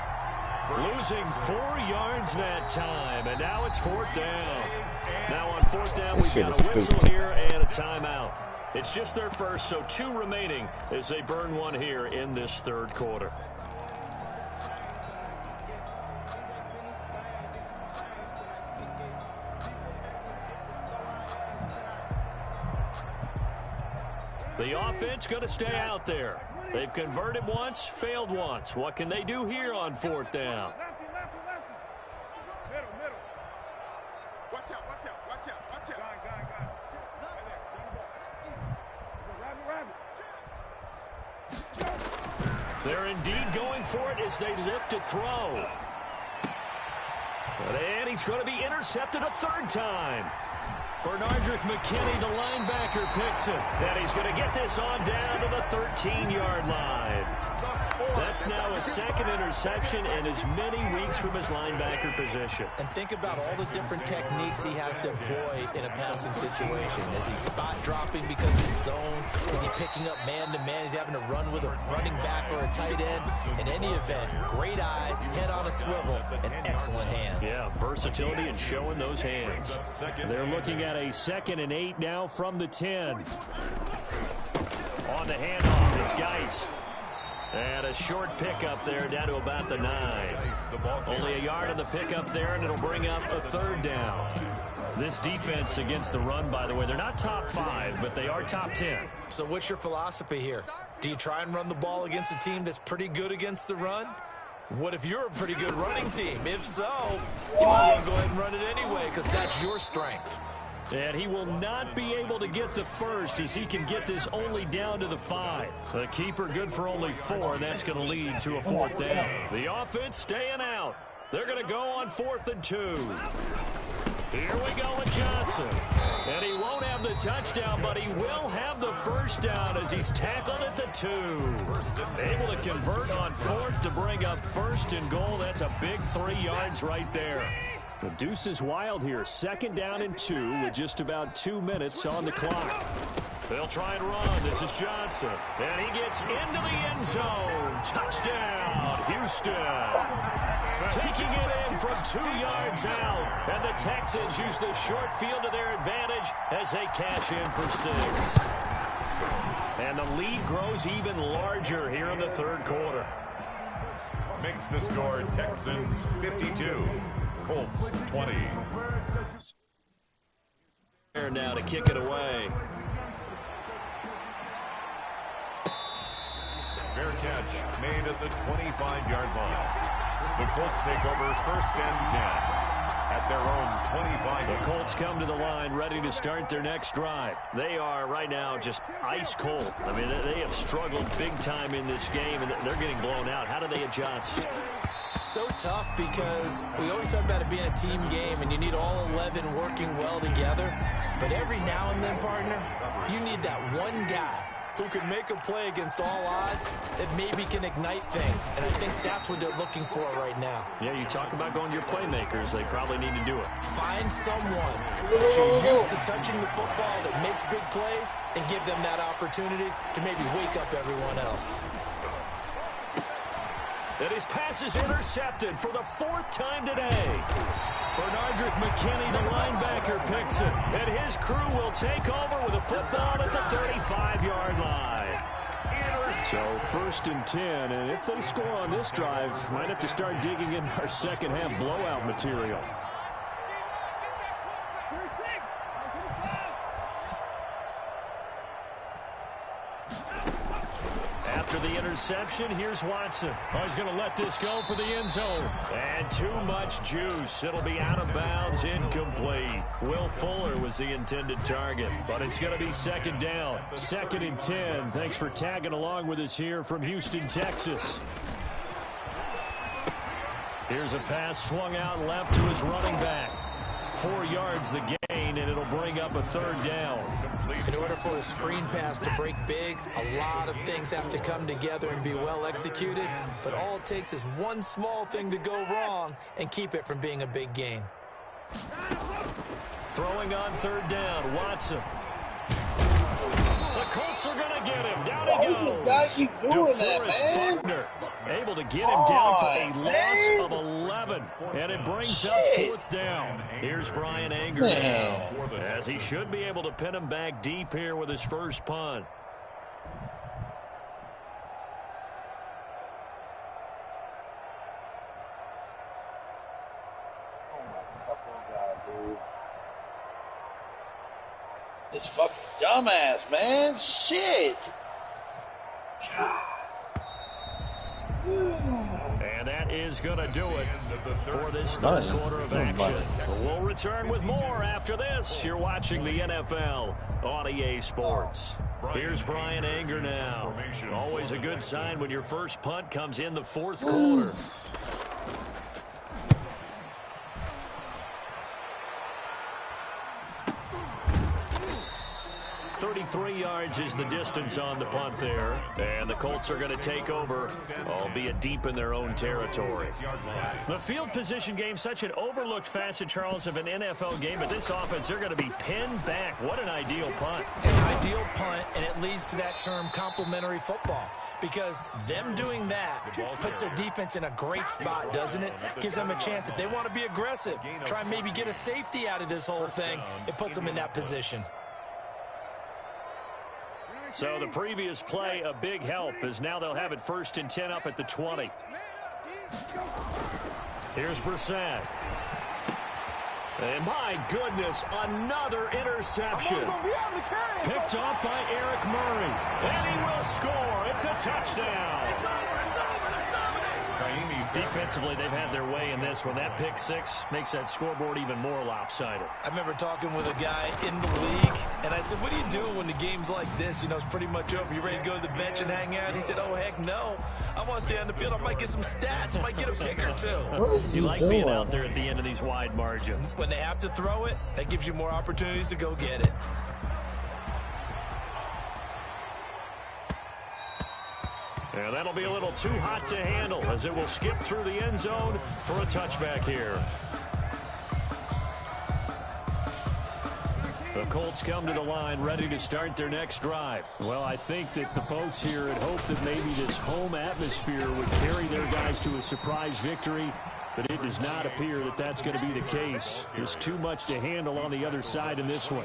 Losing 4 yards that time, and now it's 4th down. Now on 4th down, we've got a whistle here and a timeout. It's just their first, so 2 remaining as they burn one here in this 3rd quarter. The offense going to stay out there. They've converted once, failed once. What can they do here on 4th down? They're indeed going for it as they look to throw. And he's going to be intercepted a 3rd time. Bernardrick McKinney, the linebacker, picks it. And he's going to get this on down to the 13-yard line. That's now a 2nd interception and as many weeks from his linebacker position. And think about all the different techniques he has to employ in a passing situation. Is he spot dropping because it's zone? Is he picking up man-to-man? Is he having to run with a running back or a tight end? In any event, great eyes, head on a swivel, and excellent hands. Yeah, versatility and showing those hands. They're looking at a 2nd and 8 now from the 10. On the handoff, it's Geis. And a short pickup there down to about the 9. Only a yard on the pickup there, and it'll bring up a 3rd down. This defense against the run, by the way, they're not top 5, but they are top 10. So what's your philosophy here? Do you try and run the ball against a team that's pretty good against the run? What if you're a pretty good running team? If so, you might as well go ahead and run it anyway because that's your strength. And he will not be able to get the first as he can get this only down to the 5. The keeper good for only 4, and that's going to lead to a 4th down. The offense staying out. They're going to go on 4th and 2. Here we go with Johnson. And he won't have the touchdown, but he will have the 1st down as he's tackled at the 2. Able to convert on 4th to bring up 1st and goal. That's a big 3 yards right there. The deuce is wild here. 2nd down and 2 with just about 2 minutes on the clock. They'll try and run. This is Johnson. And he gets into the end zone. Touchdown, Houston. Taking it in from 2 yards out. And the Texans use the short field to their advantage as they cash in for 6. And the lead grows even larger here in the 3rd quarter. Makes the score Texans 52. Colts 20. Now to kick it away. Fair catch made at the 25-yard line. The Colts take over 1st and 10 at their own 25. The Colts come to the line ready to start their next drive. They are right now just ice cold. I mean, they have struggled big time in this game, and they're getting blown out. How do they adjust? So tough because we always talk about it being a team game and you need all 11 working well together. But every now and then, partner, you need that one guy who can make a play against all odds that maybe can ignite things. And I think that's what they're looking for right now. Yeah, you talk about going to your playmakers. They probably need to do it. Find someone that you're used to touching the football that makes big plays and give them that opportunity to maybe wake up everyone else. And his pass is intercepted for the 4th time today. Bernardrick McKinney, the linebacker, picks it. And his crew will take over with a football at the 35-yard line. So 1st and 10, and if they score on this drive, might have to start digging in our second half blowout material. After the interception, here's Watson. Oh, he's going to let this go for the end zone. And too much juice. It'll be out of bounds, incomplete. Will Fuller was the intended target, but it's going to be 2nd down. 2nd and 10. Thanks for tagging along with us here from Houston, Texas. Here's a pass swung out left to his running back. 4 yards the gain, and it'll bring up a 3rd down. In order for a screen pass to break big, a lot of things have to come together and be well executed, but all it takes is one small thing to go wrong and keep it from being a big game. Throwing on third down, Watson. The Colts are going to get him. Down he goes. Why does this guy keep doing that, man? Buckner, able to get him down for a loss of 11. And it brings up fourth down. Here's Brian Anger now, as he should be able to pin him back deep here with his first punt. This fucking dumbass, man. Shit. And that is going to do it for this third quarter of action. We'll return with more after this. You're watching the NFL on EA Sports. Here's Brian Anger now. Always a good sign when your first punt comes in the fourth quarter. 33 yards is the distance on the punt there. And the Colts are going to take over, albeit deep in their own territory. The field position game, such an overlooked facet, Charles, of an NFL game. But this offense, they're going to be pinned back. What an ideal punt. An ideal punt, and it leads to that term complementary football. Because them doing that puts their defense in a great spot, doesn't it? Gives them a chance. If they want to be aggressive, try and maybe get a safety out of this whole thing, it puts them in that position. So the previous play, a big help, as now they'll have it 1st and 10 up at the 20. Here's Brissett. And my goodness, another interception. Picked off by Eric Murray. And he will score. It's a touchdown. Defensively, they've had their way in this one. That pick six makes that scoreboard even more lopsided. I remember talking with a guy in the league, and I said, what do you do when the game's like this? You know, it's pretty much over. You ready to go to the bench and hang out? He said, oh, heck no. I want to stay on the field. I might get some stats. I might get a pick or two. You like being out there at the end of these wide margins. When they have to throw it, that gives you more opportunities to go get it. And that'll be a little too hot to handle as it will skip through the end zone for a touchback here. The Colts come to the line ready to start their next drive. Well, I think that the folks here had hoped that maybe this home atmosphere would carry their guys to a surprise victory, but it does not appear that that's going to be the case. There's too much to handle on the other side in this one.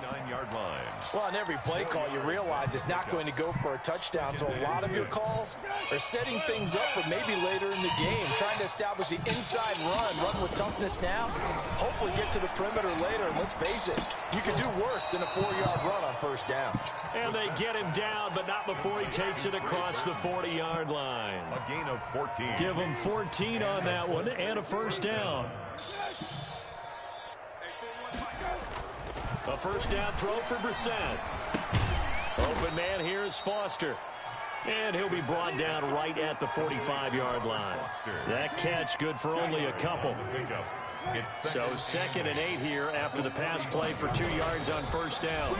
Well, on every play call, you realize it's not going to go for a touchdown, so a lot of your calls are setting things up for maybe later in the game, trying to establish the inside run with toughness now, hopefully get to the perimeter later, and let's face it, you could do worse than a 4-yard run on first down. And they get him down, but not before he takes it across the 40-yard line. A gain of 14. Give him 14 on that one, and a first down. A first down throw for Brissett. Open man here is Foster. And he'll be brought down right at the 45-yard line. That catch good for only a couple. So 2nd and 8 here after the pass play for 2 yards on first down.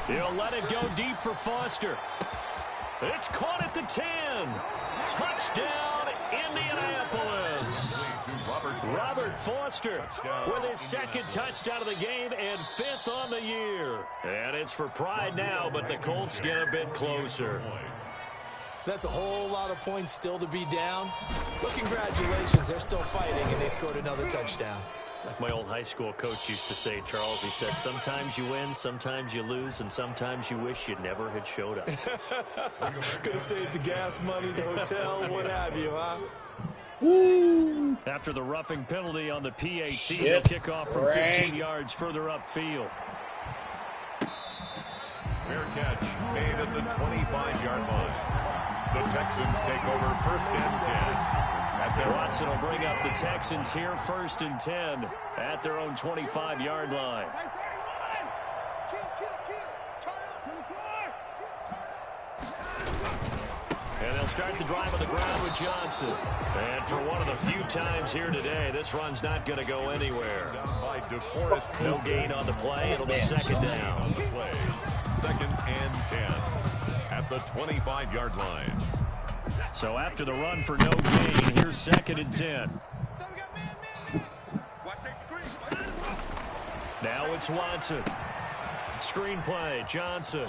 He'll let it go deep for Foster. It's caught at the 10. Touchdown, Indianapolis. Robert Foster with his 2nd touchdown of the game and 5th on the year. And it's for pride now, but the Colts get a bit closer. That's a whole lot of points still to be down. But congratulations, they're still fighting, and they scored another touchdown. Like my old high school coach used to say, Charles, he said, sometimes you win, sometimes you lose, and sometimes you wish you never had showed up. Could have saved the gas money, the hotel, what have you, huh? After the roughing penalty on the PAT, they'll kick off from 15 yards further upfield. Fair catch made at the 25-yard line. The Texans take over 1st and 10. Watson will bring up the Texans here 1st and 10 at their own 25-yard line. And they'll start the drive on the ground with Johnson. And for one of the few times here today, this run's not going to go anywhere. No gain on the play. It'll be second down. On the play. 2nd and 10 at the 25-yard line. So after the run for no gain, here's 2nd and 10. Now it's Watson. Screenplay, Johnson.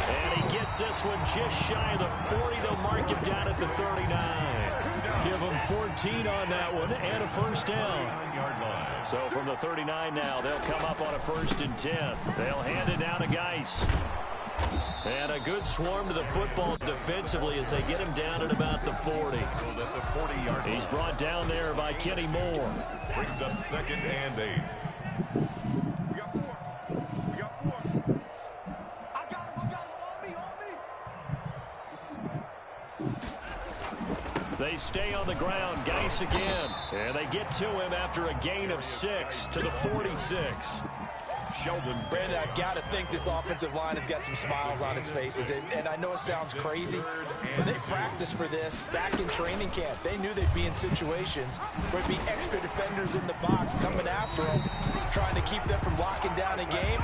And he gets this one just shy of the 40. They'll mark him down at the 39. Give him 14 on that one and a first down. So from the 39 now, they'll come up on a 1st and 10. They'll hand it down to Geis. And a good swarm to the football defensively as they get him down at about the 40. He's brought down there by Kenny Moore. Brings up 2nd and 8. They stay on the ground. Geis again. And they get to him after a gain of 6 to the 46. Sheldon. Brandon, I've got to think this offensive line has got some smiles on its faces. And I know it sounds crazy, but they practiced for this back in training camp. They knew they'd be in situations where there'd be extra defenders in the box coming after them, trying to keep them from locking down a game.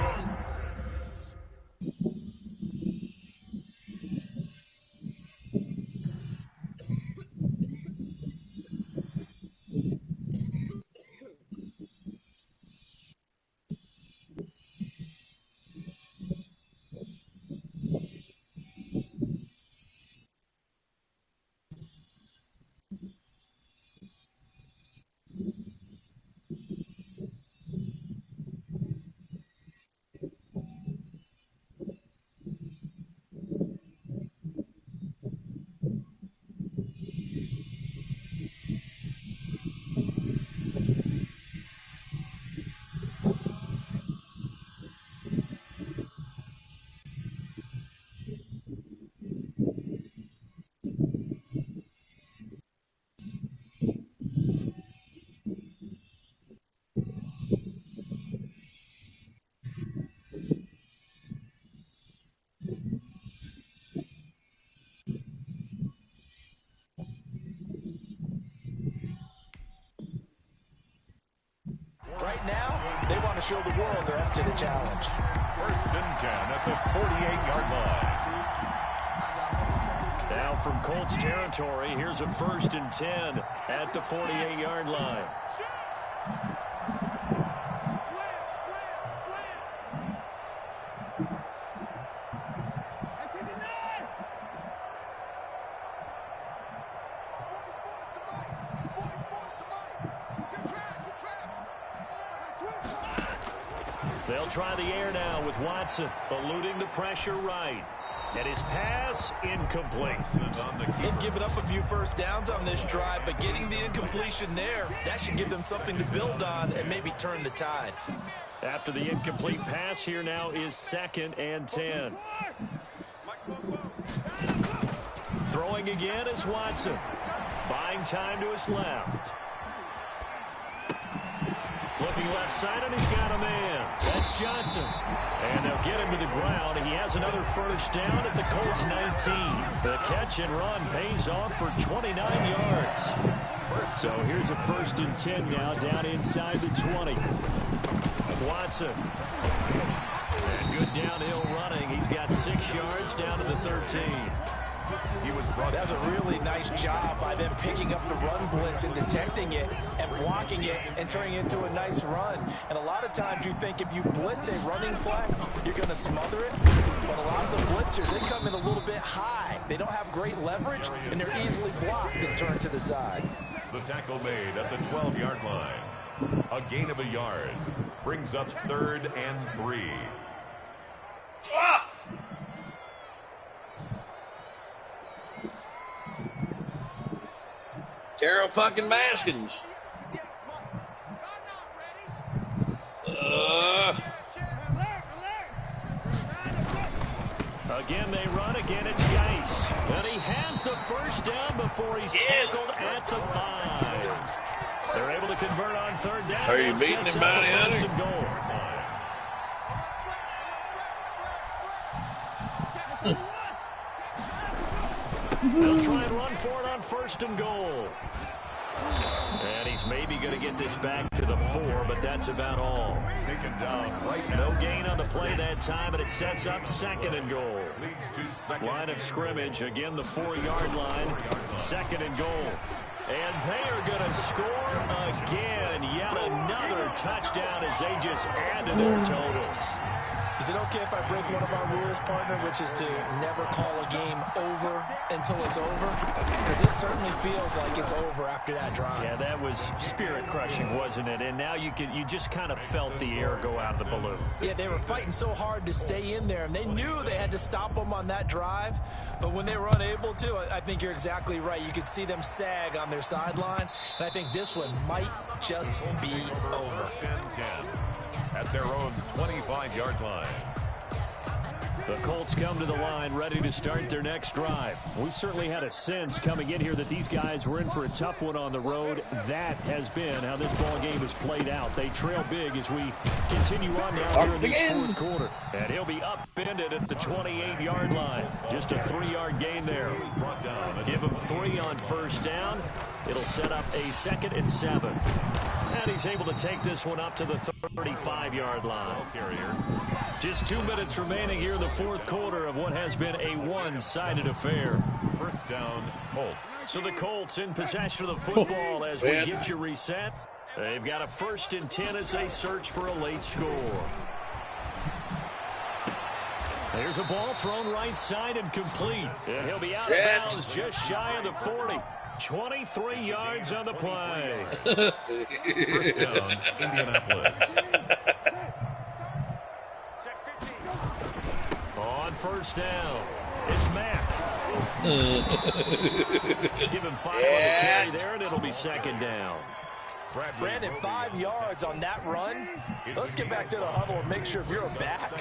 Right now, they want to show the world they're up to the challenge. 1st and 10 at the 48-yard line. Now from Colts territory, here's a 1st and 10 at the 48-yard line. They'll try the air now with Watson, eluding the pressure right. And his pass, incomplete. They've given up a few first downs on this drive, but getting the incompletion there, that should give them something to build on and maybe turn the tide. After the incomplete pass, here now is 2nd and 10. Throwing again is Watson. Buying time to his left. Looking left side, and he's got a man. That's Johnson. And they'll get him to the ground. He has another first down at the Colts 19. The catch and run pays off for 29 yards. So here's a 1st and 10 now down inside the 20. Watson. And good downhill running. He's got 6 yards down to the 13. That was a really nice job by them picking up the run blitz and detecting it and blocking it and turning it into a nice run. And a lot of times you think if you blitz a running play, you're going to smother it. But a lot of the blitzers, they come in a little bit high. They don't have great leverage, and they're easily blocked and turned to the side. The tackle made at the 12-yard line. A gain of a yard. Brings up 3rd and 3. Carol fucking Baskins. Again, they run. Again, it's Geis. And he has the first down before he's tackled at the 5. They're able to convert on 3rd down. Are you beating him, Bounty Hunter? They'll try and run for it on 1st and goal. And he's maybe going to get this back to the 4, but that's about all. Taken down right now. No gain on the play that time, and it sets up 2nd and goal. Line of scrimmage, again the 4-yard line. 2nd and goal. And they are going to score again. Yet another touchdown as they just add to their totals. Is it okay if I break one of our rules, partner, which is to never call a game over until it's over? Because this certainly feels like it's over after that drive. Yeah, that was spirit-crushing, wasn't it? And now you just kind of felt the air go out of the balloon. Yeah, they were fighting so hard to stay in there, and they knew they had to stop them on that drive. But when they were unable to, I think you're exactly right. You could see them sag on their sideline, and I think this one might just be over. 10 at their own 25-yard line. The Colts come to the line ready to start their next drive. We certainly had a sense coming in here that these guys were in for a tough one on the road. That has been how this ball game has played out. They trail big as we continue on now here in the 4th quarter. And he'll be upended at the 28-yard line. Just a 3-yard gain there. Give him 3 on 1st down. It'll set up a 2nd and 7. And he's able to take this one up to the 35-yard line. Just 2 minutes remaining here in the 4th quarter of what has been a one-sided affair. 1st down, Colts. So the Colts in possession of the football as we get you reset. They've got a 1st and 10 as they search for a late score. There's a ball thrown right side and complete. And he'll be out of bounds just shy of the 40. 23 yards on the play. 1st down, Indianapolis. On 1st down, it's Mack. Give him 5 on the carry there, and it'll be 2nd down. Brandon, 5 yards on that run. Let's get back to the huddle and make sure if you're a back,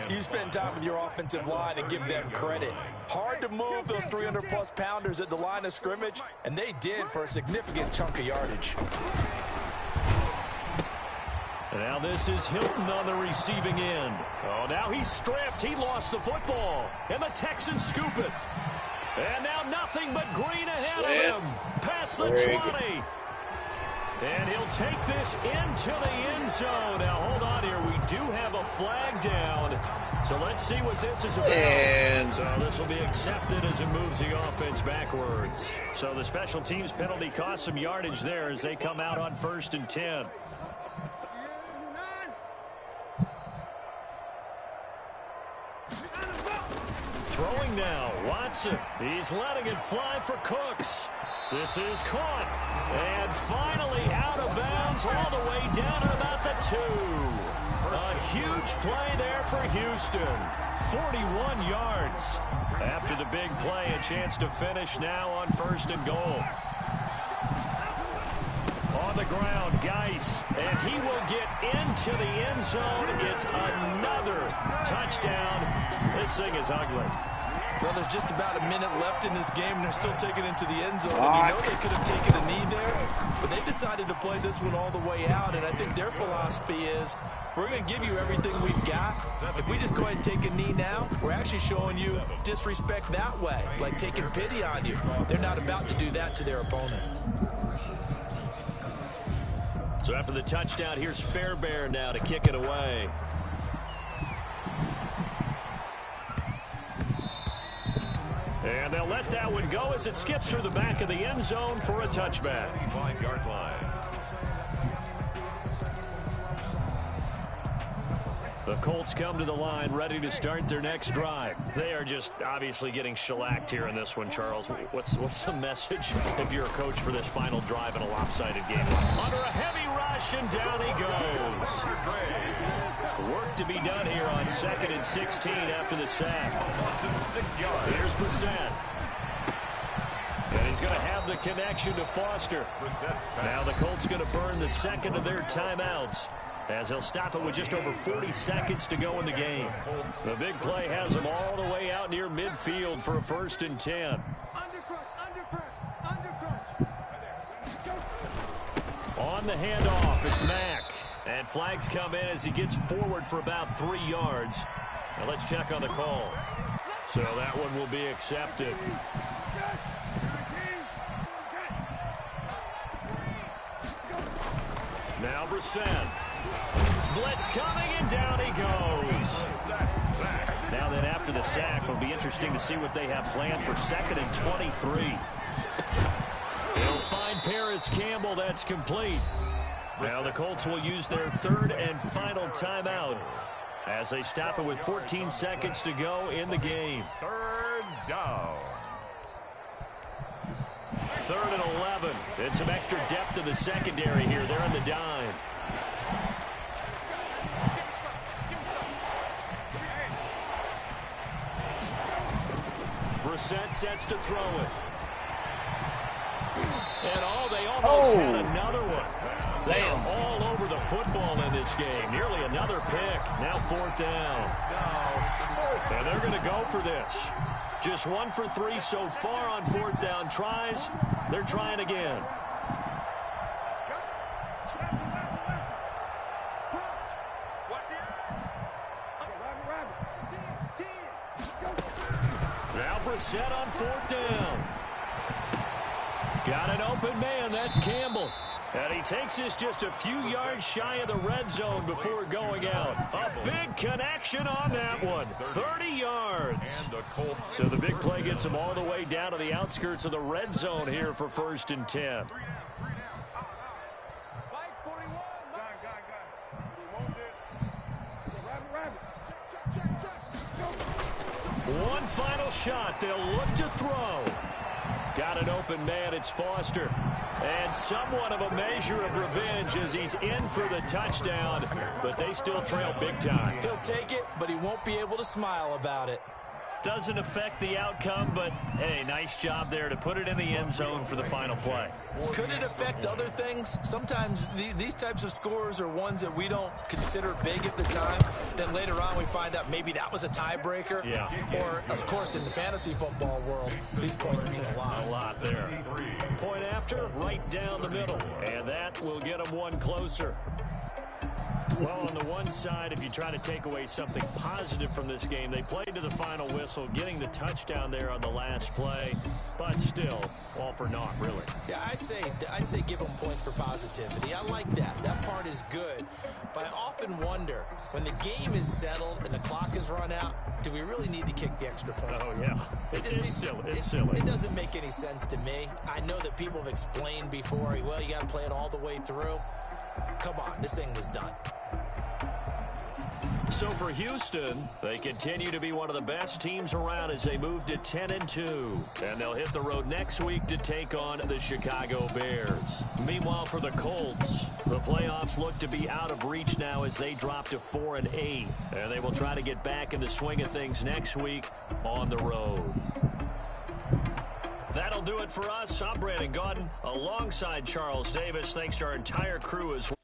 you spend time with your offensive line and give them credit. Hard to move those 300-plus pounders at the line of scrimmage, and they did for a significant chunk of yardage. And now this is Hilton on the receiving end. Oh, now he's stripped. He lost the football, and the Texans scoop it. And now nothing but green ahead of him. Past the 20. And he'll take this into the end zone. Now, hold on here. We do have a flag down. So let's see what this is about. And so this will be accepted as it moves the offense backwards. So the special teams penalty cost some yardage there as they come out on 1st and 10. Throwing now, Watson. He's letting it fly for Cooks. This is caught. And finally out of bounds all the way down to about the 2. A huge play there for Houston. 41 yards. After the big play, a chance to finish now on 1st and goal. On the ground, Geis, and he will get into the end zone. It's another touchdown. This thing is ugly. Well, there's just about a minute left in this game, and they're still taking it into the end zone. And you know they could have taken a knee there, but they decided to play this one all the way out, and I think their philosophy is, we're going to give you everything we've got. If we just go ahead and take a knee now, we're actually showing you disrespect that way, like taking pity on you. They're not about to do that to their opponent. So after the touchdown, here's Fairbairn now to kick it away. And they'll let that one go as it skips through the back of the end zone for a touchback. 5-yard line. The Colts come to the line ready to start their next drive. They are just obviously getting shellacked here in this one, Charles. What's the message if you're a coach for this final drive in a lopsided game? Under a heavy rush, and down he goes. Work to be done here on 2nd and 16 after the sack. Here's Brissett. And he's going to have the connection to Foster. Now the Colts going to burn the 2nd of their timeouts, as he'll stop it with just over 40 seconds to go in the game. The big play has him all the way out near midfield for a 1st and 10. On the handoff is Mack. And flags come in as he gets forward for about 3 yards. Now let's check on the call. So that one will be accepted. Now Brissett. Blitz coming, and down he goes. Now then, after the sack, it'll be interesting to see what they have planned for 2nd and 23. They'll find Paris Campbell. That's complete. Now the Colts will use their 3rd and final timeout as they stop it with 14 seconds to go in the game. 3rd down. 3rd and 11. And some extra depth in the secondary here. They're in the dime. Brissett sets to throw it. And they almost had another one. Damn. All over the football in this game. Nearly another pick. Now 4th down. And they're going to go for this. Just 1 for 3 so far on 4th down tries. They're trying again. Now Brissett on 4th down. Got an open man. That's Campbell. And he takes this just a few yards shy of the red zone before going out. A big connection on that one. 30 yards. So the big play gets him all the way down to the outskirts of the red zone here for 1st and 10. One final shot. They'll look to throw. Got an open man. It's Foster. And somewhat of a measure of revenge as he's in for the touchdown. But they still trail big time. He'll take it, but he won't be able to smile about it. Doesn't affect the outcome, but, hey, nice job there to put it in the end zone for the final play. Could it affect other things? Sometimes these types of scores are ones that we don't consider big at the time. Then later on we find out maybe that was a tiebreaker. Yeah. Or, of course, in the fantasy football world, these points mean a lot. A lot there. Point after, right down the middle. And that will get them one closer. Well, on the one side, if you try to take away something positive from this game, they played to the final whistle, getting the touchdown there on the last play, but still, all for naught, really. Yeah, I'd say give them points for positivity. I like that. That part is good. But I often wonder, when the game is settled and the clock is run out, do we really need to kick the extra point? Oh, yeah. It's silly. It's silly. It doesn't make any sense to me. I know that people have explained before, well, you got to play it all the way through. Come on, this thing was done. So for Houston, they continue to be one of the best teams around as they move to 10-2. And they'll hit the road next week to take on the Chicago Bears. Meanwhile, for the Colts, the playoffs look to be out of reach now as they drop to 4-8. And they will try to get back in the swing of things next week on the road. That'll do it for us. I'm Brandon Gaudin alongside Charles Davis. Thanks to our entire crew as well.